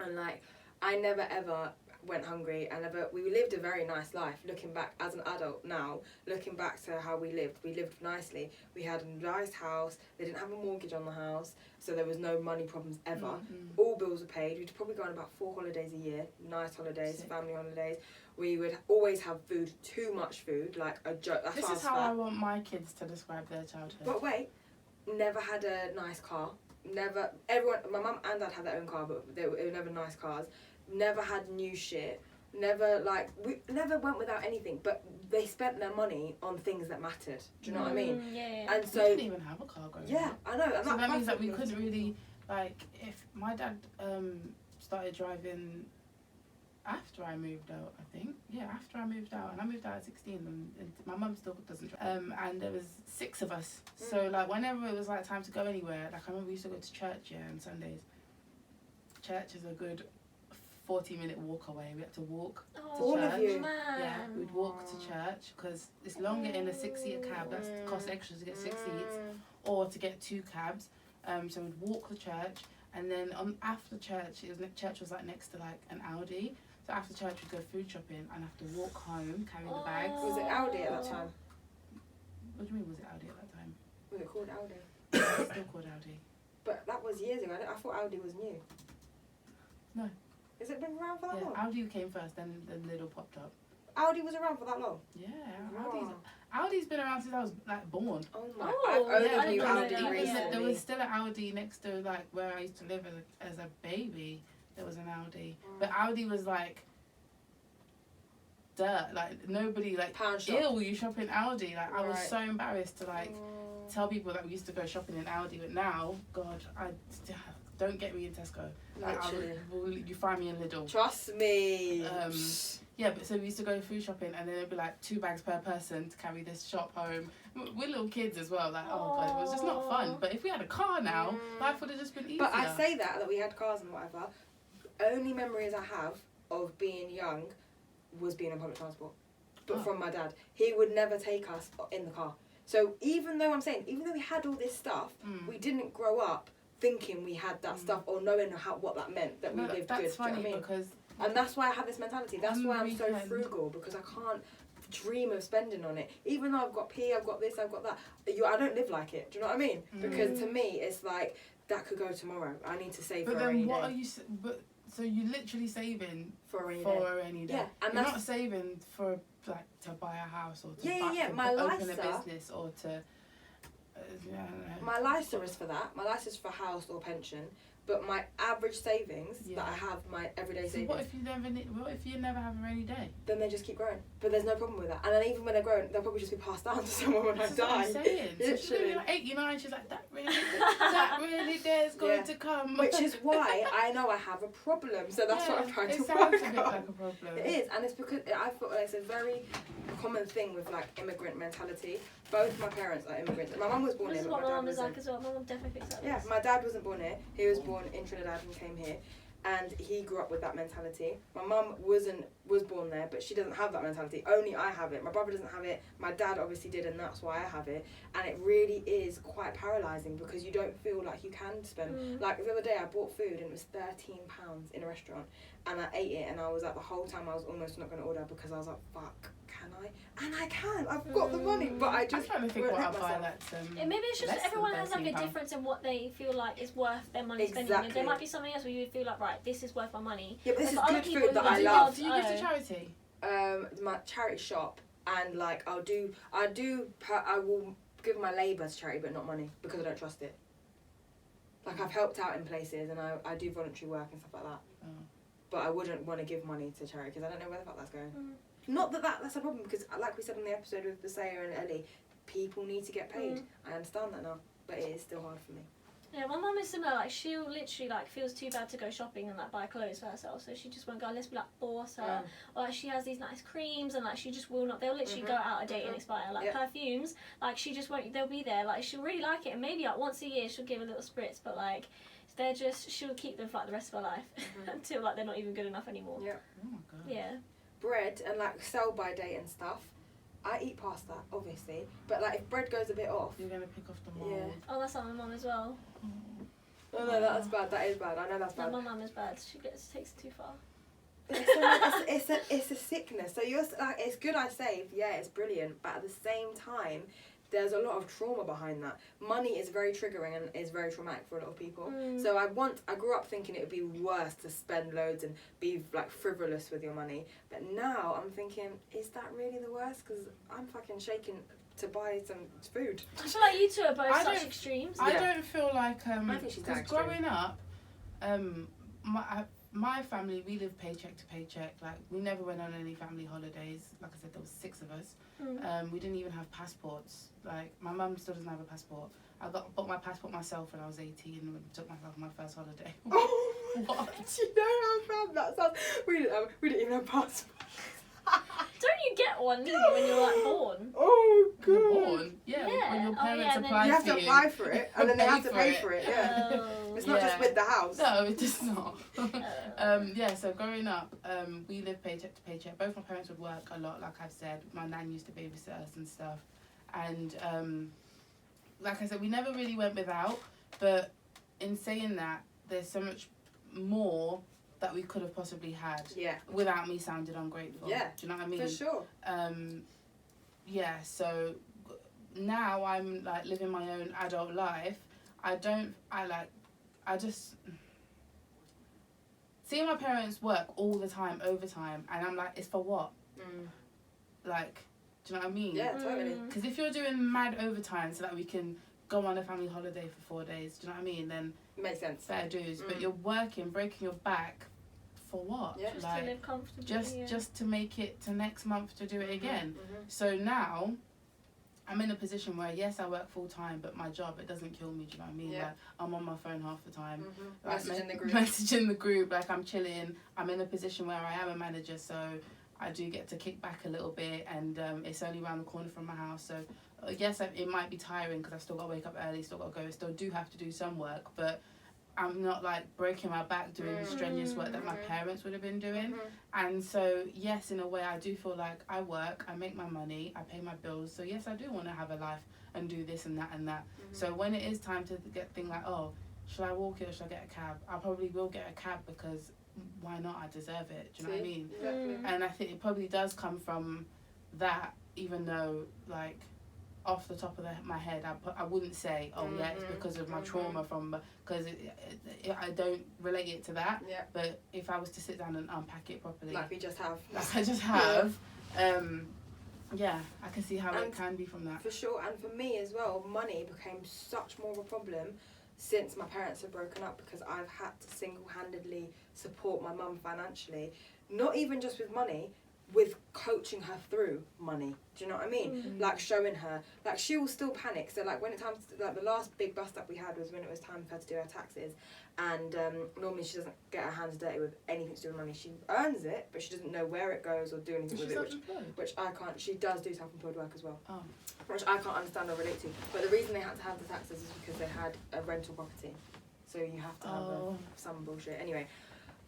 and like I never ever went hungry, and we lived a very nice life. Looking back as an adult now, looking back to how we lived nicely. We had a nice house. They didn't have a mortgage on the house, so there was no money problems ever. Mm-hmm. All bills were paid. We'd probably go on about 4 holidays a year, nice holidays, Sick. family holidays. We would always have food, too much food, like a joke. That's This why I is was how fat. I want my kids to describe their childhood. But wait, never had a nice car. Never. My mum and dad had their own car, but they were never nice cars. Never had new shit. Never we never went without anything, but they spent their money on things that mattered. Do you know what I mean? Yeah. And We so didn't even have a car growing yeah, up. I know. And So that means that we baffled me. couldn't really, like, if my dad started driving after I moved out, I think. Yeah, after I moved out. And I moved out at 16, and my mum still doesn't drive. And there was 6 of us. So, like, whenever it was, like, time to go anywhere, like, I remember we used to go to church, on Sundays. Church is a good 40-minute walk away. We had to walk to All of church. you? Man. Yeah, we'd walk to church because it's longer in a 6-seater cab. That's cost extra to get 6 seats, or to get 2 cabs. So we'd walk to church, and then after church, church was like next to like an Aldi. So after church, we'd go food shopping and have to walk home, carry the bags. Was it Aldi at that time? What do you mean? Was it Aldi at that time? Was it called Aldi? It's still called Aldi. But that was years ago. I thought Aldi was new. No. Has it been around for that Yeah, long? Aldi came first, then Lidl popped up. Aldi was around for that long? Yeah, Wow. Aldi's been around since I was like born. Oh my! Oh, I've only yeah, I knew didn't know Aldi that. Even recently. there was still an Aldi next to like where I used to live as a baby. There was an Aldi, but Aldi was like dirt. Like nobody like Pound shop. ew, you shop in Aldi. Like I was Right. so embarrassed to like tell people that we used to go shopping in Aldi, but now, God, I don't get me in Tesco. Like, Literally. you find me in Lidl. Trust me. Yeah, but so we used to go food shopping, and then it'd be like 2 bags per person to carry this shop home. We're little kids as well. Like, oh God, it was just not fun. But if we had a car now, life would have just been easier. But I say that we had cars and whatever. Only memories I have of being young was being on public transport. But from my dad. He would never take us in the car. So even though we had all this stuff, we didn't grow up thinking we had that stuff or knowing what that meant, that we lived good. That's funny, do you know what I mean? because And that's why I have this mentality. That's why I'm so weekend. frugal, because I can't dream of spending on it. Even though I've got I've got this, I've got that. I don't live like it. Do you know what I mean? Because to me, it's like that could go tomorrow. I need to save But for a rainy then what day. are you? So you're literally saving For a rainy for day. a rainy day. Yeah, and you're that's not saving for like to buy a house or to, Yeah. to My open a LISA business or to. I don't know. my LISA is for that. My LISA is for house or pension. But my average savings that I have, my everyday So savings, what if you never have a rainy day? then they just keep growing. But there's no problem with that. And then even when they're grown, they'll probably just be passed down to someone when I That's what I'm die. saying. So she's gonna be Literally. like 89. She's like that really day is going Yeah. to come. Which is why I know I have a problem. So that's what I'm trying to It sounds work a bit on. like a problem. It is, and it's because I feel like it's a very common thing with like immigrant mentality. Both my parents are immigrants. My mum was born This here, is but what my my dad mum is wasn't. like as well. My mum definitely thinks that. Yeah, my dad wasn't born here. He was born in Trinidad and came here, and he grew up with that mentality. My mum was born there, but she doesn't have that mentality. Only I have it. My brother doesn't have it. My dad obviously did, and that's why I have it. And it really is quite paralysing because you don't feel like you can spend. Like the other day, I bought food and it was £13 in a restaurant, and I ate it, and I was like the whole time I was almost not going to order because I was like, fuck. Can I? And I can. I've got the money, but I I'm just trying to think won't what let I'll buy myself. that's Maybe it's just less than everyone has like a £13. difference in what they feel like is worth their money spending. Exactly. There might be something else where you would feel like, right, this is worth my money. Yeah, but this And is for other good people food that who I do love. not, Do you give to charity? My charity shop, and like I will give my labour to charity, but not money because I don't trust it. Like I've helped out in places, and I do voluntary work and stuff like that. Oh. But I wouldn't want to give money to charity because I don't know where the fuck that's going. Not that's a problem, because like we said on the episode with Basaya and Ellie, people need to get paid. I understand that now, but it is still hard for me. Yeah, my mum is similar. Like, she'll literally, like, feels too bad to go shopping and, like, buy clothes for herself, so she just won't go unless we, like, force her. Or, like, she has these nice creams and, like, she just will not. They'll literally go out a date and expire. Like, perfumes, like, she just won't. They'll be there. Like, she'll really like it, and maybe, like, once a year she'll give a little spritz, but, like, they're just, she'll keep them for, like, the rest of her life until, like, they're not even good enough anymore. Yeah. Oh my god. Yeah. Bread and, like, sell-by date and stuff, I eat past that, obviously. But, like, if bread goes a bit off... You're going to pick off the mold. Yeah. Oh, that's like my mum as well. Oh, no, that's bad. That is bad. I know that's No, bad. my mum is bad. She takes it too far. It's a sickness. So you're like, it's good I saved. Yeah, it's brilliant. But at the same time, there's a lot of trauma behind that. Money is very triggering and is very traumatic for a lot of people. So I grew up thinking it would be worse to spend loads and be like frivolous with your money. But now I'm thinking, is that really the worst? Because I'm fucking shaking to buy some food. I feel like you two are both such extremes. I don't feel like I think she's that because extreme. growing up, my family, we lived paycheck to paycheck. Like, we never went on any family holidays. Like I said, there was 6 of us. We didn't even have passports. Like, my mum still doesn't have a passport. I bought my passport myself when I was 18 and took myself on my first holiday. Oh, What? Do you know how bad that sounds? We didn't even have passports. Don't you get one either when you're like born? Oh god. When you're born? Yeah, Yeah. when your Oh, parents yeah, and then apply You have for to you. apply for it, and then they have to pay for it. Yeah. Oh. It's not just Yeah. with the house. No, it is not. Yeah, so growing up, we lived paycheck to paycheck. Both my parents would work a lot, like I've said. My nan used to babysit us and stuff. And like I said, we never really went without. But in saying that, there's so much more that we could have possibly had Yeah. without me sounding ungrateful. Yeah, Do you know what I mean? For sure. Yeah, so now I'm like living my own adult life. I just seeing my parents work all the time, overtime, and I'm like, it's for what? Like, do you know what I mean? Yeah, totally. Because if you're doing mad overtime so that we can go on a family holiday for 4 days, do you know what I mean? Then Makes sense. fair dues. But you're working, breaking your back for what? Yeah. Just Like, to live comfortably. just to make it to next month to do it again. So now I'm in a position where, yes, I work full time, but my job, it doesn't kill me, do you know what I mean? Yeah. Like, I'm on my phone half the time. Like, messaging the group. Messaging the group, like, I'm chilling. I'm in a position where I am a manager, so I do get to kick back a little bit, and it's only around the corner from my house. So, yes, it might be tiring because I still got to wake up early, still got to go, still do have to do some work, but I'm not like breaking my back doing the strenuous work that my parents would have been doing. And so, yes, in a way, I do feel like I work, I make my money, I pay my bills. So, yes, I do want to have a life and do this and that and that. So, when it is time to get things like, oh, should I walk it or should I get a cab? I probably will get a cab because why not? I deserve it. Do you know what I mean? Exactly. And I think it probably does come from that, even though, like, off the top of my head, I wouldn't say, oh yeah, it's because of my trauma from, because I don't relate it to that. Yeah. But if I was to sit down and unpack it properly, Like we just have. like I just have, yeah, I can see how And it can be from that. For sure, and for me as well, money became such more of a problem since my parents have broken up, because I've had to single-handedly support my mum financially, not even just with money, with coaching her through money. Do you know what I mean? Like showing her, like she will still panic. So like when it comes to, like the last big bust up we had was when it was time for her to do her taxes, and normally she doesn't get her hands dirty with anything to do with money. She earns it, but she doesn't know where it goes or do anything She's with it, self-employed. which I can't. She does do self-employed work as well. Oh. Which I can't understand or relate to. But the reason they had to have the taxes is because they had a rental property. So you have to have some bullshit. Anyway,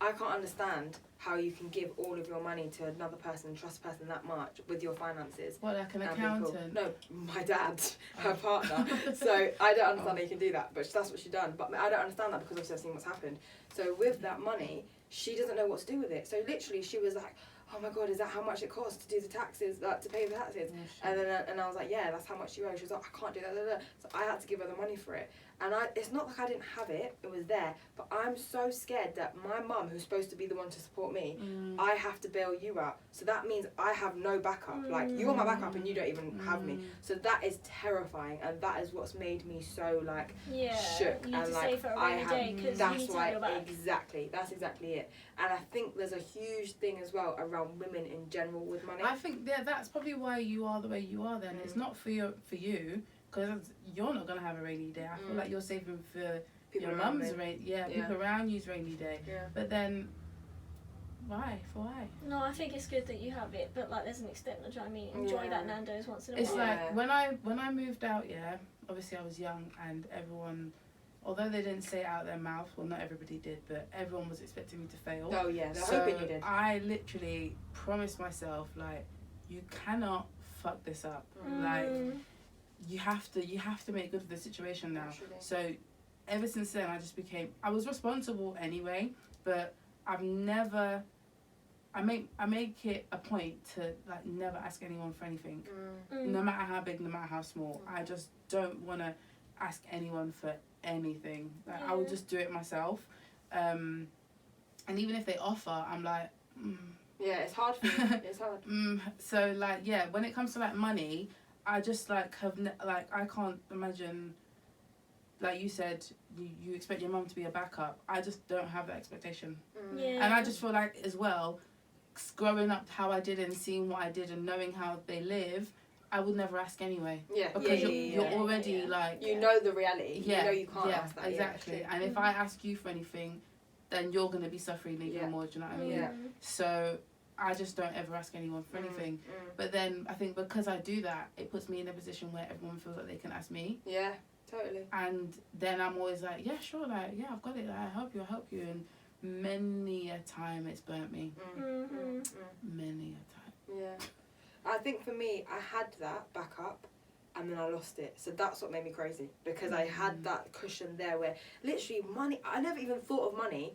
I can't understand how you can give all of your money to another person, trust a person that much with your finances. What, like an and be cool. accountant? No, my dad, her partner. So I don't understand how you can do that, but that's what she done. But I don't understand that because obviously I've seen what's happened. So with that money, she doesn't know what to do with it. So literally she was like, oh my God, is that how much it costs to do the taxes, like to pay the taxes? And then and I was like, yeah, that's how much you owe. She was like, I can't do that. So I had to give her the money for it. And it's not like I didn't have it, it was there, but I'm so scared that my mum, who's supposed to be the one to support me, I have to bail you out. So that means I have no backup. Like, you're my backup and you don't even have me. So that is terrifying, and that is what's made me so, like, shook. You need and to like, save for a I rainy have, day because you that's need to why, have your back. exactly, that's exactly it. And I think there's a huge thing as well around women in general with money. I think that's probably why you are the way you are then. It's not for you, because you're not gonna have a rainy day. I feel like you're saving for People your around mum's me. people around you's rainy day. Yeah. But then, why? For why? No, I think it's good that you have it, but like there's an extent. Do you know what I mean? Enjoy Yeah. that Nando's once in a It's while. like when I moved out, obviously I was young and everyone, although they didn't say it out their mouth, well not everybody did, but everyone was expecting me to fail. Oh yeah, they're So hoping you did. I literally promised myself, like, you cannot fuck this up. Like, you have to make good of the situation now. Naturally. So ever since then I was responsible anyway, but I make it a point to like never ask anyone for anything. No matter how big, no matter how small. I just don't want to ask anyone for anything. Like, I would just do it myself. And even if they offer, I'm like, Yeah, it's hard for you. It's hard. So like, when it comes to like money, I just like I can't imagine, like you said, you expect your mum to be a backup. I just don't have that expectation. Yeah. And I just feel like as well, growing up how I did and seeing what I did and knowing how they live, I would never ask anyway. Yeah. Because yeah, you're already like, You know the reality. Yeah, You know you can't yeah, ask that. exactly. Yeah, And if I ask you for anything, then you're gonna be suffering even more. Do you know what I mean? Yeah. So I just don't ever ask anyone for anything. But then I think because I do that, it puts me in a position where everyone feels like they can ask me. Yeah, totally. And then I'm always like, yeah, sure, like, yeah, I've got it, like, I'll help you. And many a time it's burnt me. Many a time. Yeah. I think for me, I had that backup and then I lost it. So that's what made me crazy. Because I had that cushion there where literally money, I never even thought of money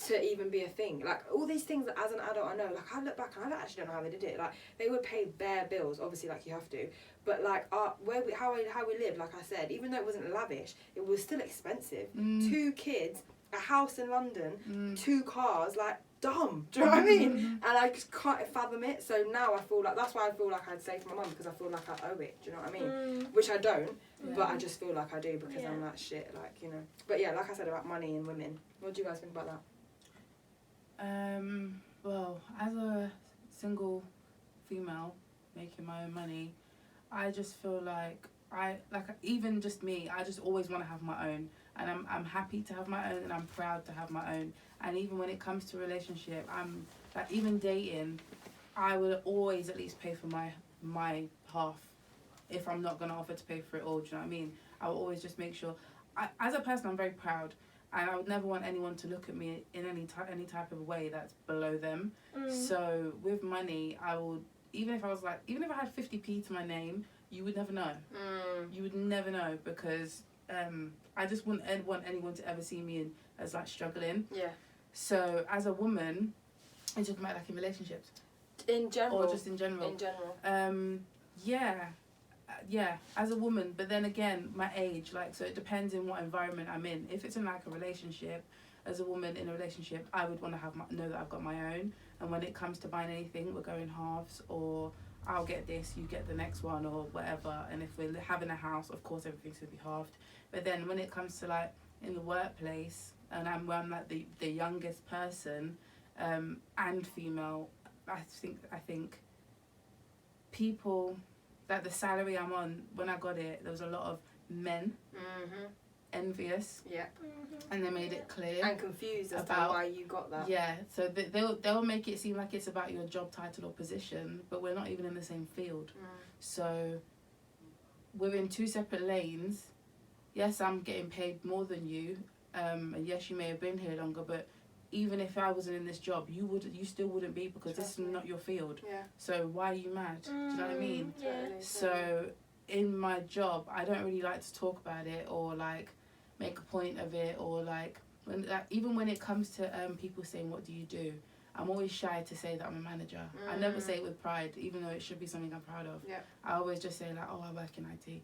to even be a thing. Like all these things that as an adult I know, like I look back and I actually don't know how they did it. Like they would pay bare bills, obviously, like you have to, but like how we lived, like I said, even though it wasn't lavish, it was still expensive. 2 kids, a house in London, 2 cars, like dumb. Do you know what I mean? And I just can't fathom it. So now I feel like that's why I feel like I'd save for my mum, because I feel like I owe it. Do you know what I mean? Which I don't, but I just feel like I do because I'm like shit, like, you know. But yeah, like I said about money and women, what do you guys think about that? Well, as a single female making my own money, I just feel like even just me, I just always want to have my own, and I'm happy to have my own, and I'm proud to have my own. And even when it comes to relationship, I'm like, even dating, I would always at least pay for my half if I'm not gonna offer to pay for it all. Do you know what I mean? I will always just make sure. As a person, I'm very proud. And I would never want anyone to look at me in any type of way that's below them. So with money, I would, even if I had 50p to my name, you would never know. You would never know, because I just wouldn't want anyone to ever see me as like struggling. Yeah. So as a woman, I'm talking about like in relationships. In general. Or just in general. In general. Yeah, as a woman, but then again, my age, like, so it depends in what environment I'm in. If it's in like a relationship, as a woman in a relationship, I would want to know that I've got my own. And when it comes to buying anything, we're going halves, or I'll get this, you get the next one, or whatever. And if we're having a house, of course, everything's gonna be halved. But then when it comes to like in the workplace, and I'm like the youngest person, and female, I think people, like the salary I'm on, when I got it, there was a lot of men envious, and they made it clear and confused as to why you got that. Yeah, so they'll make it seem like it's about your job title or position, but we're not even in the same field. So we're in 2 separate lanes. Yes, I'm getting paid more than you, and yes, you may have been here longer, but even if I wasn't in this job, you still wouldn't be, because this is not your field. Yeah. So why are you mad? Do you know what I mean? Yeah. So in my job, I don't really like to talk about it or like make a point of it, or like even when it comes to people saying what do you do, I'm always shy to say that I'm a manager. I never say it with pride, even though it should be something I'm proud of. Yeah. I always just say like, oh, I work in IT.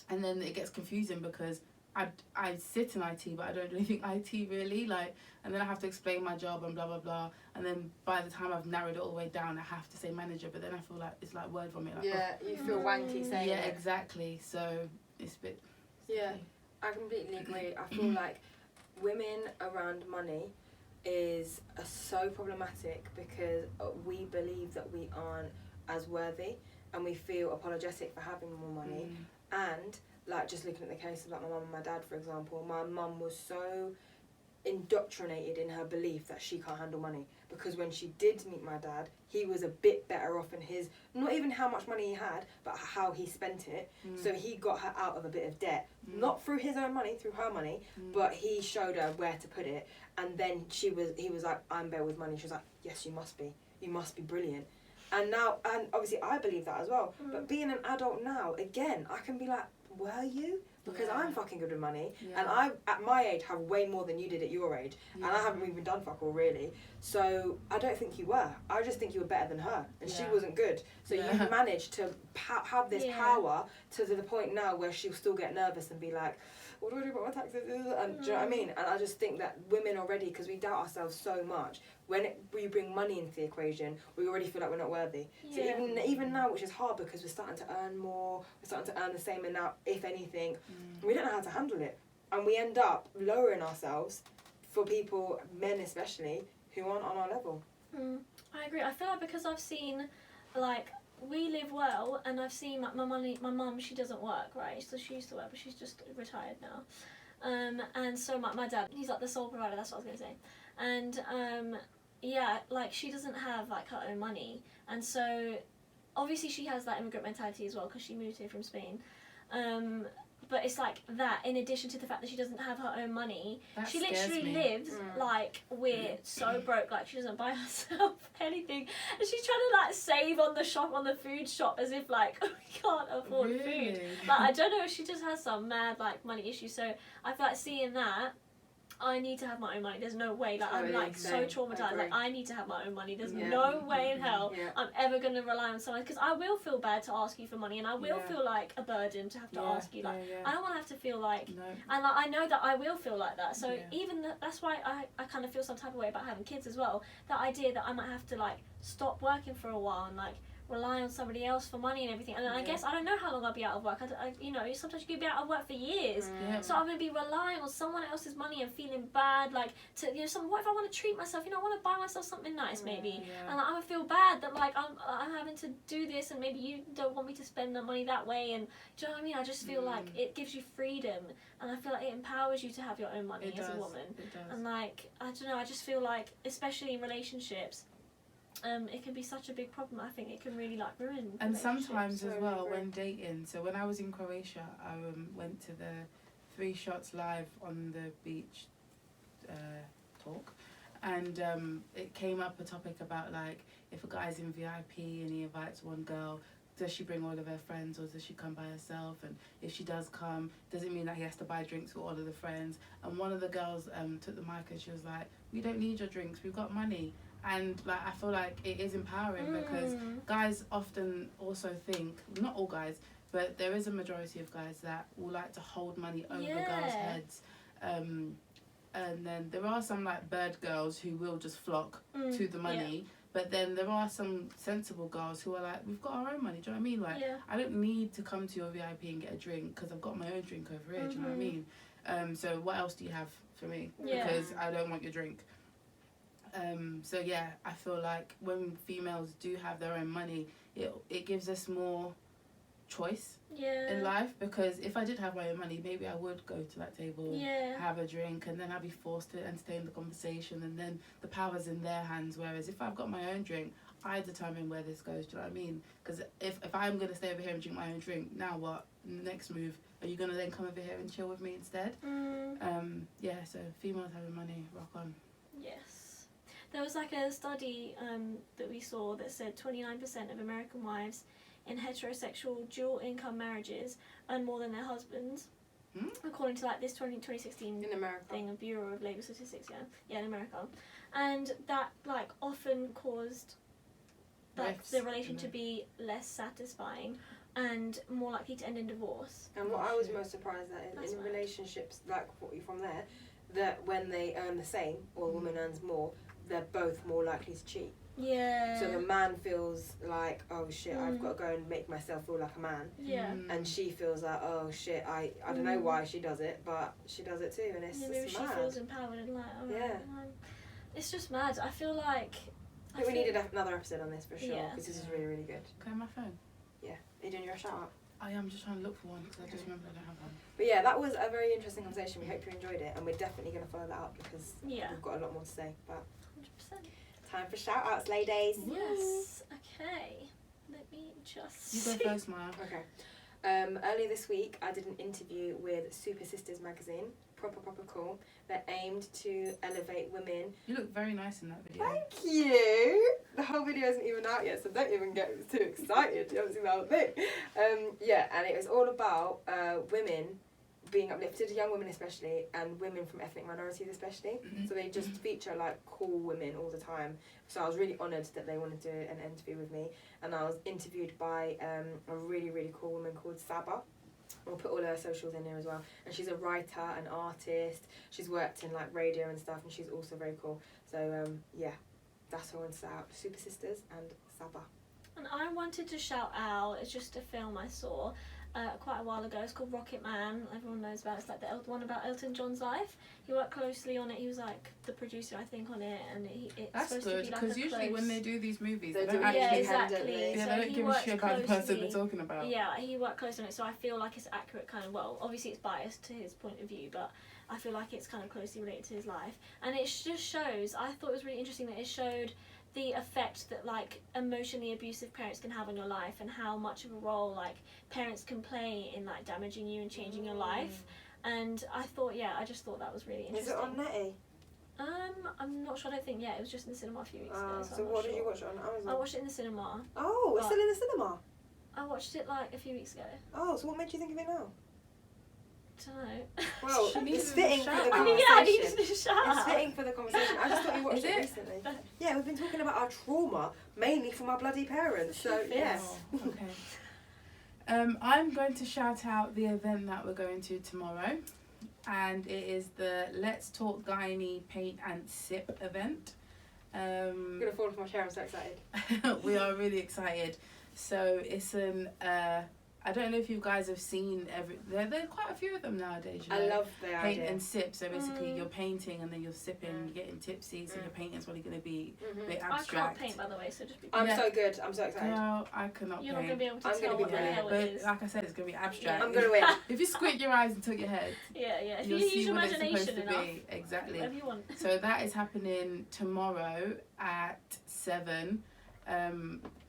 And then it gets confusing because I sit in IT, but I don't do anything IT really, like, and then I have to explain my job and blah blah blah, and then by the time I've narrowed it all the way down, I have to say manager, but then I feel like it's like word vomit. Like, you feel wanky saying yeah, it. exactly. So it's a bit. Yeah, I completely agree. I feel like women around money is so problematic because we believe that we aren't as worthy, and we feel apologetic for having more money. And like just looking at the case of like my mum and my dad, for example, my mum was so indoctrinated in her belief that she can't handle money, because when she did meet my dad, he was a bit better off in his, not even how much money he had, but how he spent it. So he got her out of a bit of debt, not through his own money, through her money, but he showed her where to put it. And then he was like, I'm better with money. She was like, yes, you must be brilliant. And now, and obviously I believe that as well, but being an adult now, again, I can be like, were you? Because I'm fucking good with money, and I, at my age, have way more than you did at your age, and I haven't even done fuck all really. So I don't think you were. I just think you were better than her, and she wasn't good. So you managed to have this power to the point now where she'll still get nervous and be like, what do I do about my taxes? And do you know what I mean? And I just think that women already, because we doubt ourselves so much, when we bring money into the equation, we already feel like we're not worthy. So even now, which is hard because we're starting to earn more, we're starting to earn the same amount, if anything, we don't know how to handle it. And we end up lowering ourselves for people, men especially, who aren't on our level. I agree. I feel like because I've seen, like, we live well, and I've seen like my mum, she doesn't work, right? So she used to work, but she's just retired now. And so my dad, he's like the sole provider, that's what I was going to say. And yeah, like she doesn't have like her own money, and so obviously she has that immigrant mentality as well because she moved here from Spain. But it's like that, in addition to the fact that she doesn't have her own money, she literally lives like we're so broke, like she doesn't buy herself anything, and she's trying to like save on the food shop as if like we can't afford food. Like I don't know, she just has some mad like money issue. So I feel like seeing that, I need to have my own money. There's no way. Like I'm like so traumatized. Like I need to have my own money. There's no way in hell I'm ever gonna rely on someone, because I will feel bad to ask you for money, and I will feel like a burden to have to ask you. Like I don't want to have to feel like, and like I know that I will feel like that. So even that's why I kind of feel some type of way about having kids as well. That idea that I might have to like stop working for a while and like rely on somebody else for money and everything, and I guess I don't know how long I'll be out of work. I you know, sometimes you could be out of work for years, so I'm gonna be relying on someone else's money and feeling bad, like to, you know, what if I want to treat myself, you know, I want to buy myself something nice maybe, and like, I'm gonna feel bad that like I'm having to do this, and maybe you don't want me to spend the money that way, and do you know what I mean? I just feel like it gives you freedom, and I feel like it empowers you to have your own money as a woman. And like I don't know, I just feel like, especially in relationships, it can be such a big problem. I think it can really like ruin. And sometimes as well when dating. So when I was in Croatia, I went to the 3 Shots Live on the beach talk, and it came up a topic about like if a guy's in VIP and he invites one girl, does she bring all of her friends or does she come by herself? And if she does come, does it mean that he has to buy drinks for all of the friends? And one of the girls took the mic and she was like, we don't need your drinks, we've got money. And like I feel like it is empowering because guys often also think, not all guys, but there is a majority of guys that will like to hold money over girls' heads. And then there are some like bird girls who will just flock to the money. But then there are some sensible girls who are like, we've got our own money, do you know what I mean? Like, I don't need to come to your VIP and get a drink because I've got my own drink over here, do you know what I mean? So what else do you have for me? Because I don't want your drink. So yeah, I feel like when females do have their own money, it gives us more choice in life, because if I did have my own money, maybe I would go to that table and have a drink, and then I'd be forced to entertain the conversation, and then the power's in their hands. Whereas if I've got my own drink, I determine where this goes, do you know what I mean? Because if I'm going to stay over here and drink my own drink, now what? Next move, are you going to then come over here and chill with me instead? Yeah, so females having money, rock on. Yes. There was like a study that we saw that said 29% of American wives in heterosexual dual income marriages earn more than their husbands, according to like this 2016 in America thing of Bureau of Labor Statistics. Yeah, in America, and that like often caused like the relation to be less satisfying and more likely to end in divorce. And what I was most surprised at in relationships, like from there, that when they earn the same or a woman earns more, they're both more likely to cheat. Yeah. So the man feels like, oh shit, I've got to go and make myself feel like a man. Yeah. And she feels like, oh shit, I don't know why she does it, but she does it too, and it's maybe it's she mad. feels empowered and like, it's just mad. I feel like I think we needed another episode on this for sure, because this is really, really good. Can I have my phone? Yeah. Are you doing your shout out? I'm just trying to look for one because I just remember I don't have one. But yeah, that was a very interesting conversation. We hope you enjoyed it, and we're definitely going to follow that up because Yeah. we've got a lot more to say. But 100%. time for shout outs, ladies. Yes. Okay. Let me just. You go first, Maya. Okay. Earlier this week, I did an interview with Super Sisters magazine. Proper cool. They're aimed to elevate women. You look very nice in that video. Thank you. The whole video isn't even out yet, so don't even get too excited. You haven't seen the whole thing. Yeah, and it was all about women being uplifted, young women especially, and women from ethnic minorities especially. So they just feature like cool women all the time. So I was really honoured that they wanted to do an interview with me, and I was interviewed by a really cool woman called Saba. We'll put all her socials in there as well. And she's a writer, an artist. She's worked in like radio and stuff, and she's also very cool. So yeah, that's what I want to shout out. Super Sisters and Saba. And I wanted to shout out, it's just a film I saw quite a while ago. It's called Rocket Man. Everyone knows about it. It's like the one about Elton John's life. He worked closely on it. He was like the producer, I think, on it. And it's That's supposed good to be like because a usually close... when they do these movies, They they do don't it actually. exactly. Yeah, So they don't he give a worked shit about the person closely- they're talking about. Yeah, he worked close on it, so I feel like it's accurate kind of, well, obviously it's biased to his point of view, but I feel like it's kind of closely related to his life. And it just shows, I thought it was really interesting that it showed the effect that like emotionally abusive parents can have on your life and how much of a role like parents can play in like damaging you and changing your life. And I thought, I just thought that was really Is interesting. it on Netty? I'm not sure, I don't think, it was just in the cinema a few weeks ago. So I'm not what did you sure. watch it on Amazon? I watched it in the cinema. Oh, it's but- still in the cinema. I watched it like a few weeks ago. Oh, so what made you think of it now? I don't know. Well, She needs it's a fitting for shout the out. conversation. I need to shout It's out. fitting for the conversation. I just thought you watched Is it it? recently. Yeah, we've been talking about our trauma, mainly from our bloody parents. So, yeah. Oh, okay. I'm going to shout out the event that we're going to tomorrow, and it is the Let's Talk Gynae Paint and Sip event. I'm going to fall off my chair, I'm so excited. We are really excited. So it's I don't know if you guys have seen there are quite a few of them nowadays. You know? I love the Paint idea. and sip. So basically, you're painting and then you're sipping. You're getting tipsy. So your painting's probably going to be a bit I can't abstract. paint, by the way, so just be. I'm Yeah. so good. I'm so excited. No, I cannot You're not paint. going to be able to I'm tell gonna be what the brilliant. hell it But is. like I said, it's going to be abstract. I'm going to win. If you squint your eyes and tilt your head, Yeah. If you'll you see use your what it's supposed imagination to enough, be. Exactly. whatever you want. So that is happening tomorrow at 7.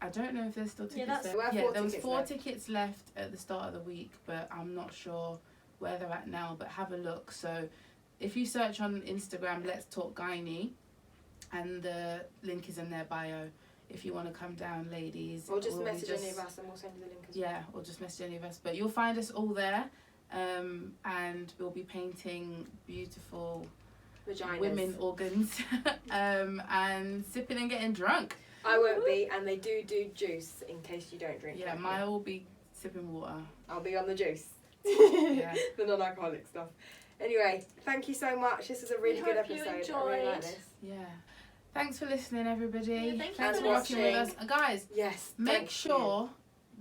I don't know if there's still tickets that's- left. There were 4 there was tickets 4 left. tickets left at the start of the week, but I'm not sure where they're at now. But have a look. So if you search on Instagram, Let's Talk Gynae, and the link is in their bio. If you want to come down, ladies, Or just we message any of us and we'll send you the link as well. Yeah, or just message any of us. But you'll find us all there, and we'll be painting beautiful Vaginas. women organs and sipping and getting drunk. I won't be, and they do juice in case you don't drink. Yeah, like Maya me. will be sipping water. I'll be on the juice. Yeah. The non-alcoholic stuff. Anyway, thank you so much. This is a really We good hope you episode. I really like enjoyed. this. Yeah. Thanks for listening, everybody. Yeah, thank you Thanks for for watching with us. listening. Guys, Yes. make thank sure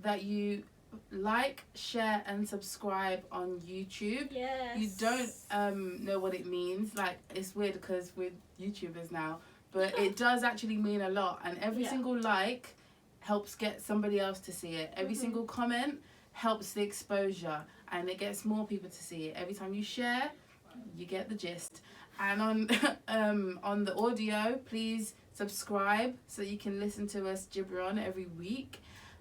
that you like, share, and subscribe on YouTube. Yes. You don't know what it means. Like, it's weird because we're YouTubers now, but it does actually mean a lot. And every Yeah. single like helps get somebody else to see it. Every single comment helps the exposure, and it gets more people to see it. Every time you share, you get the gist. And on on the audio, please subscribe so you can listen to us gibber on every week.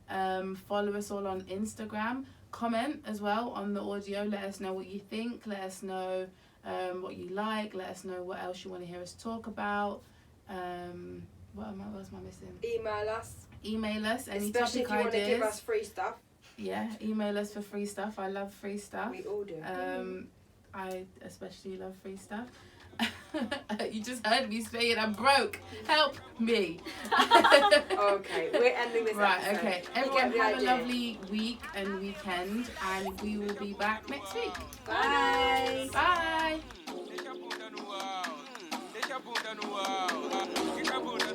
Follow us all on Instagram. Comment as well on the audio. Let us know what you think. Let us know what you like. Let us know what else you want to hear us talk about. What else am I missing? Email us. Email us any Especially if topic you want to ideas. give us free stuff. Yeah, email us for free stuff. I love free stuff. We all do. I especially love free stuff. You just heard me say it. I'm broke. Help me. Okay, we're ending this Right, episode. okay. You Everyone get the have a idea. lovely week and weekend, and we will be back next week. Bye. Bye. Deixa a bunda no ar, deixa a bunda no ar, fica a bunda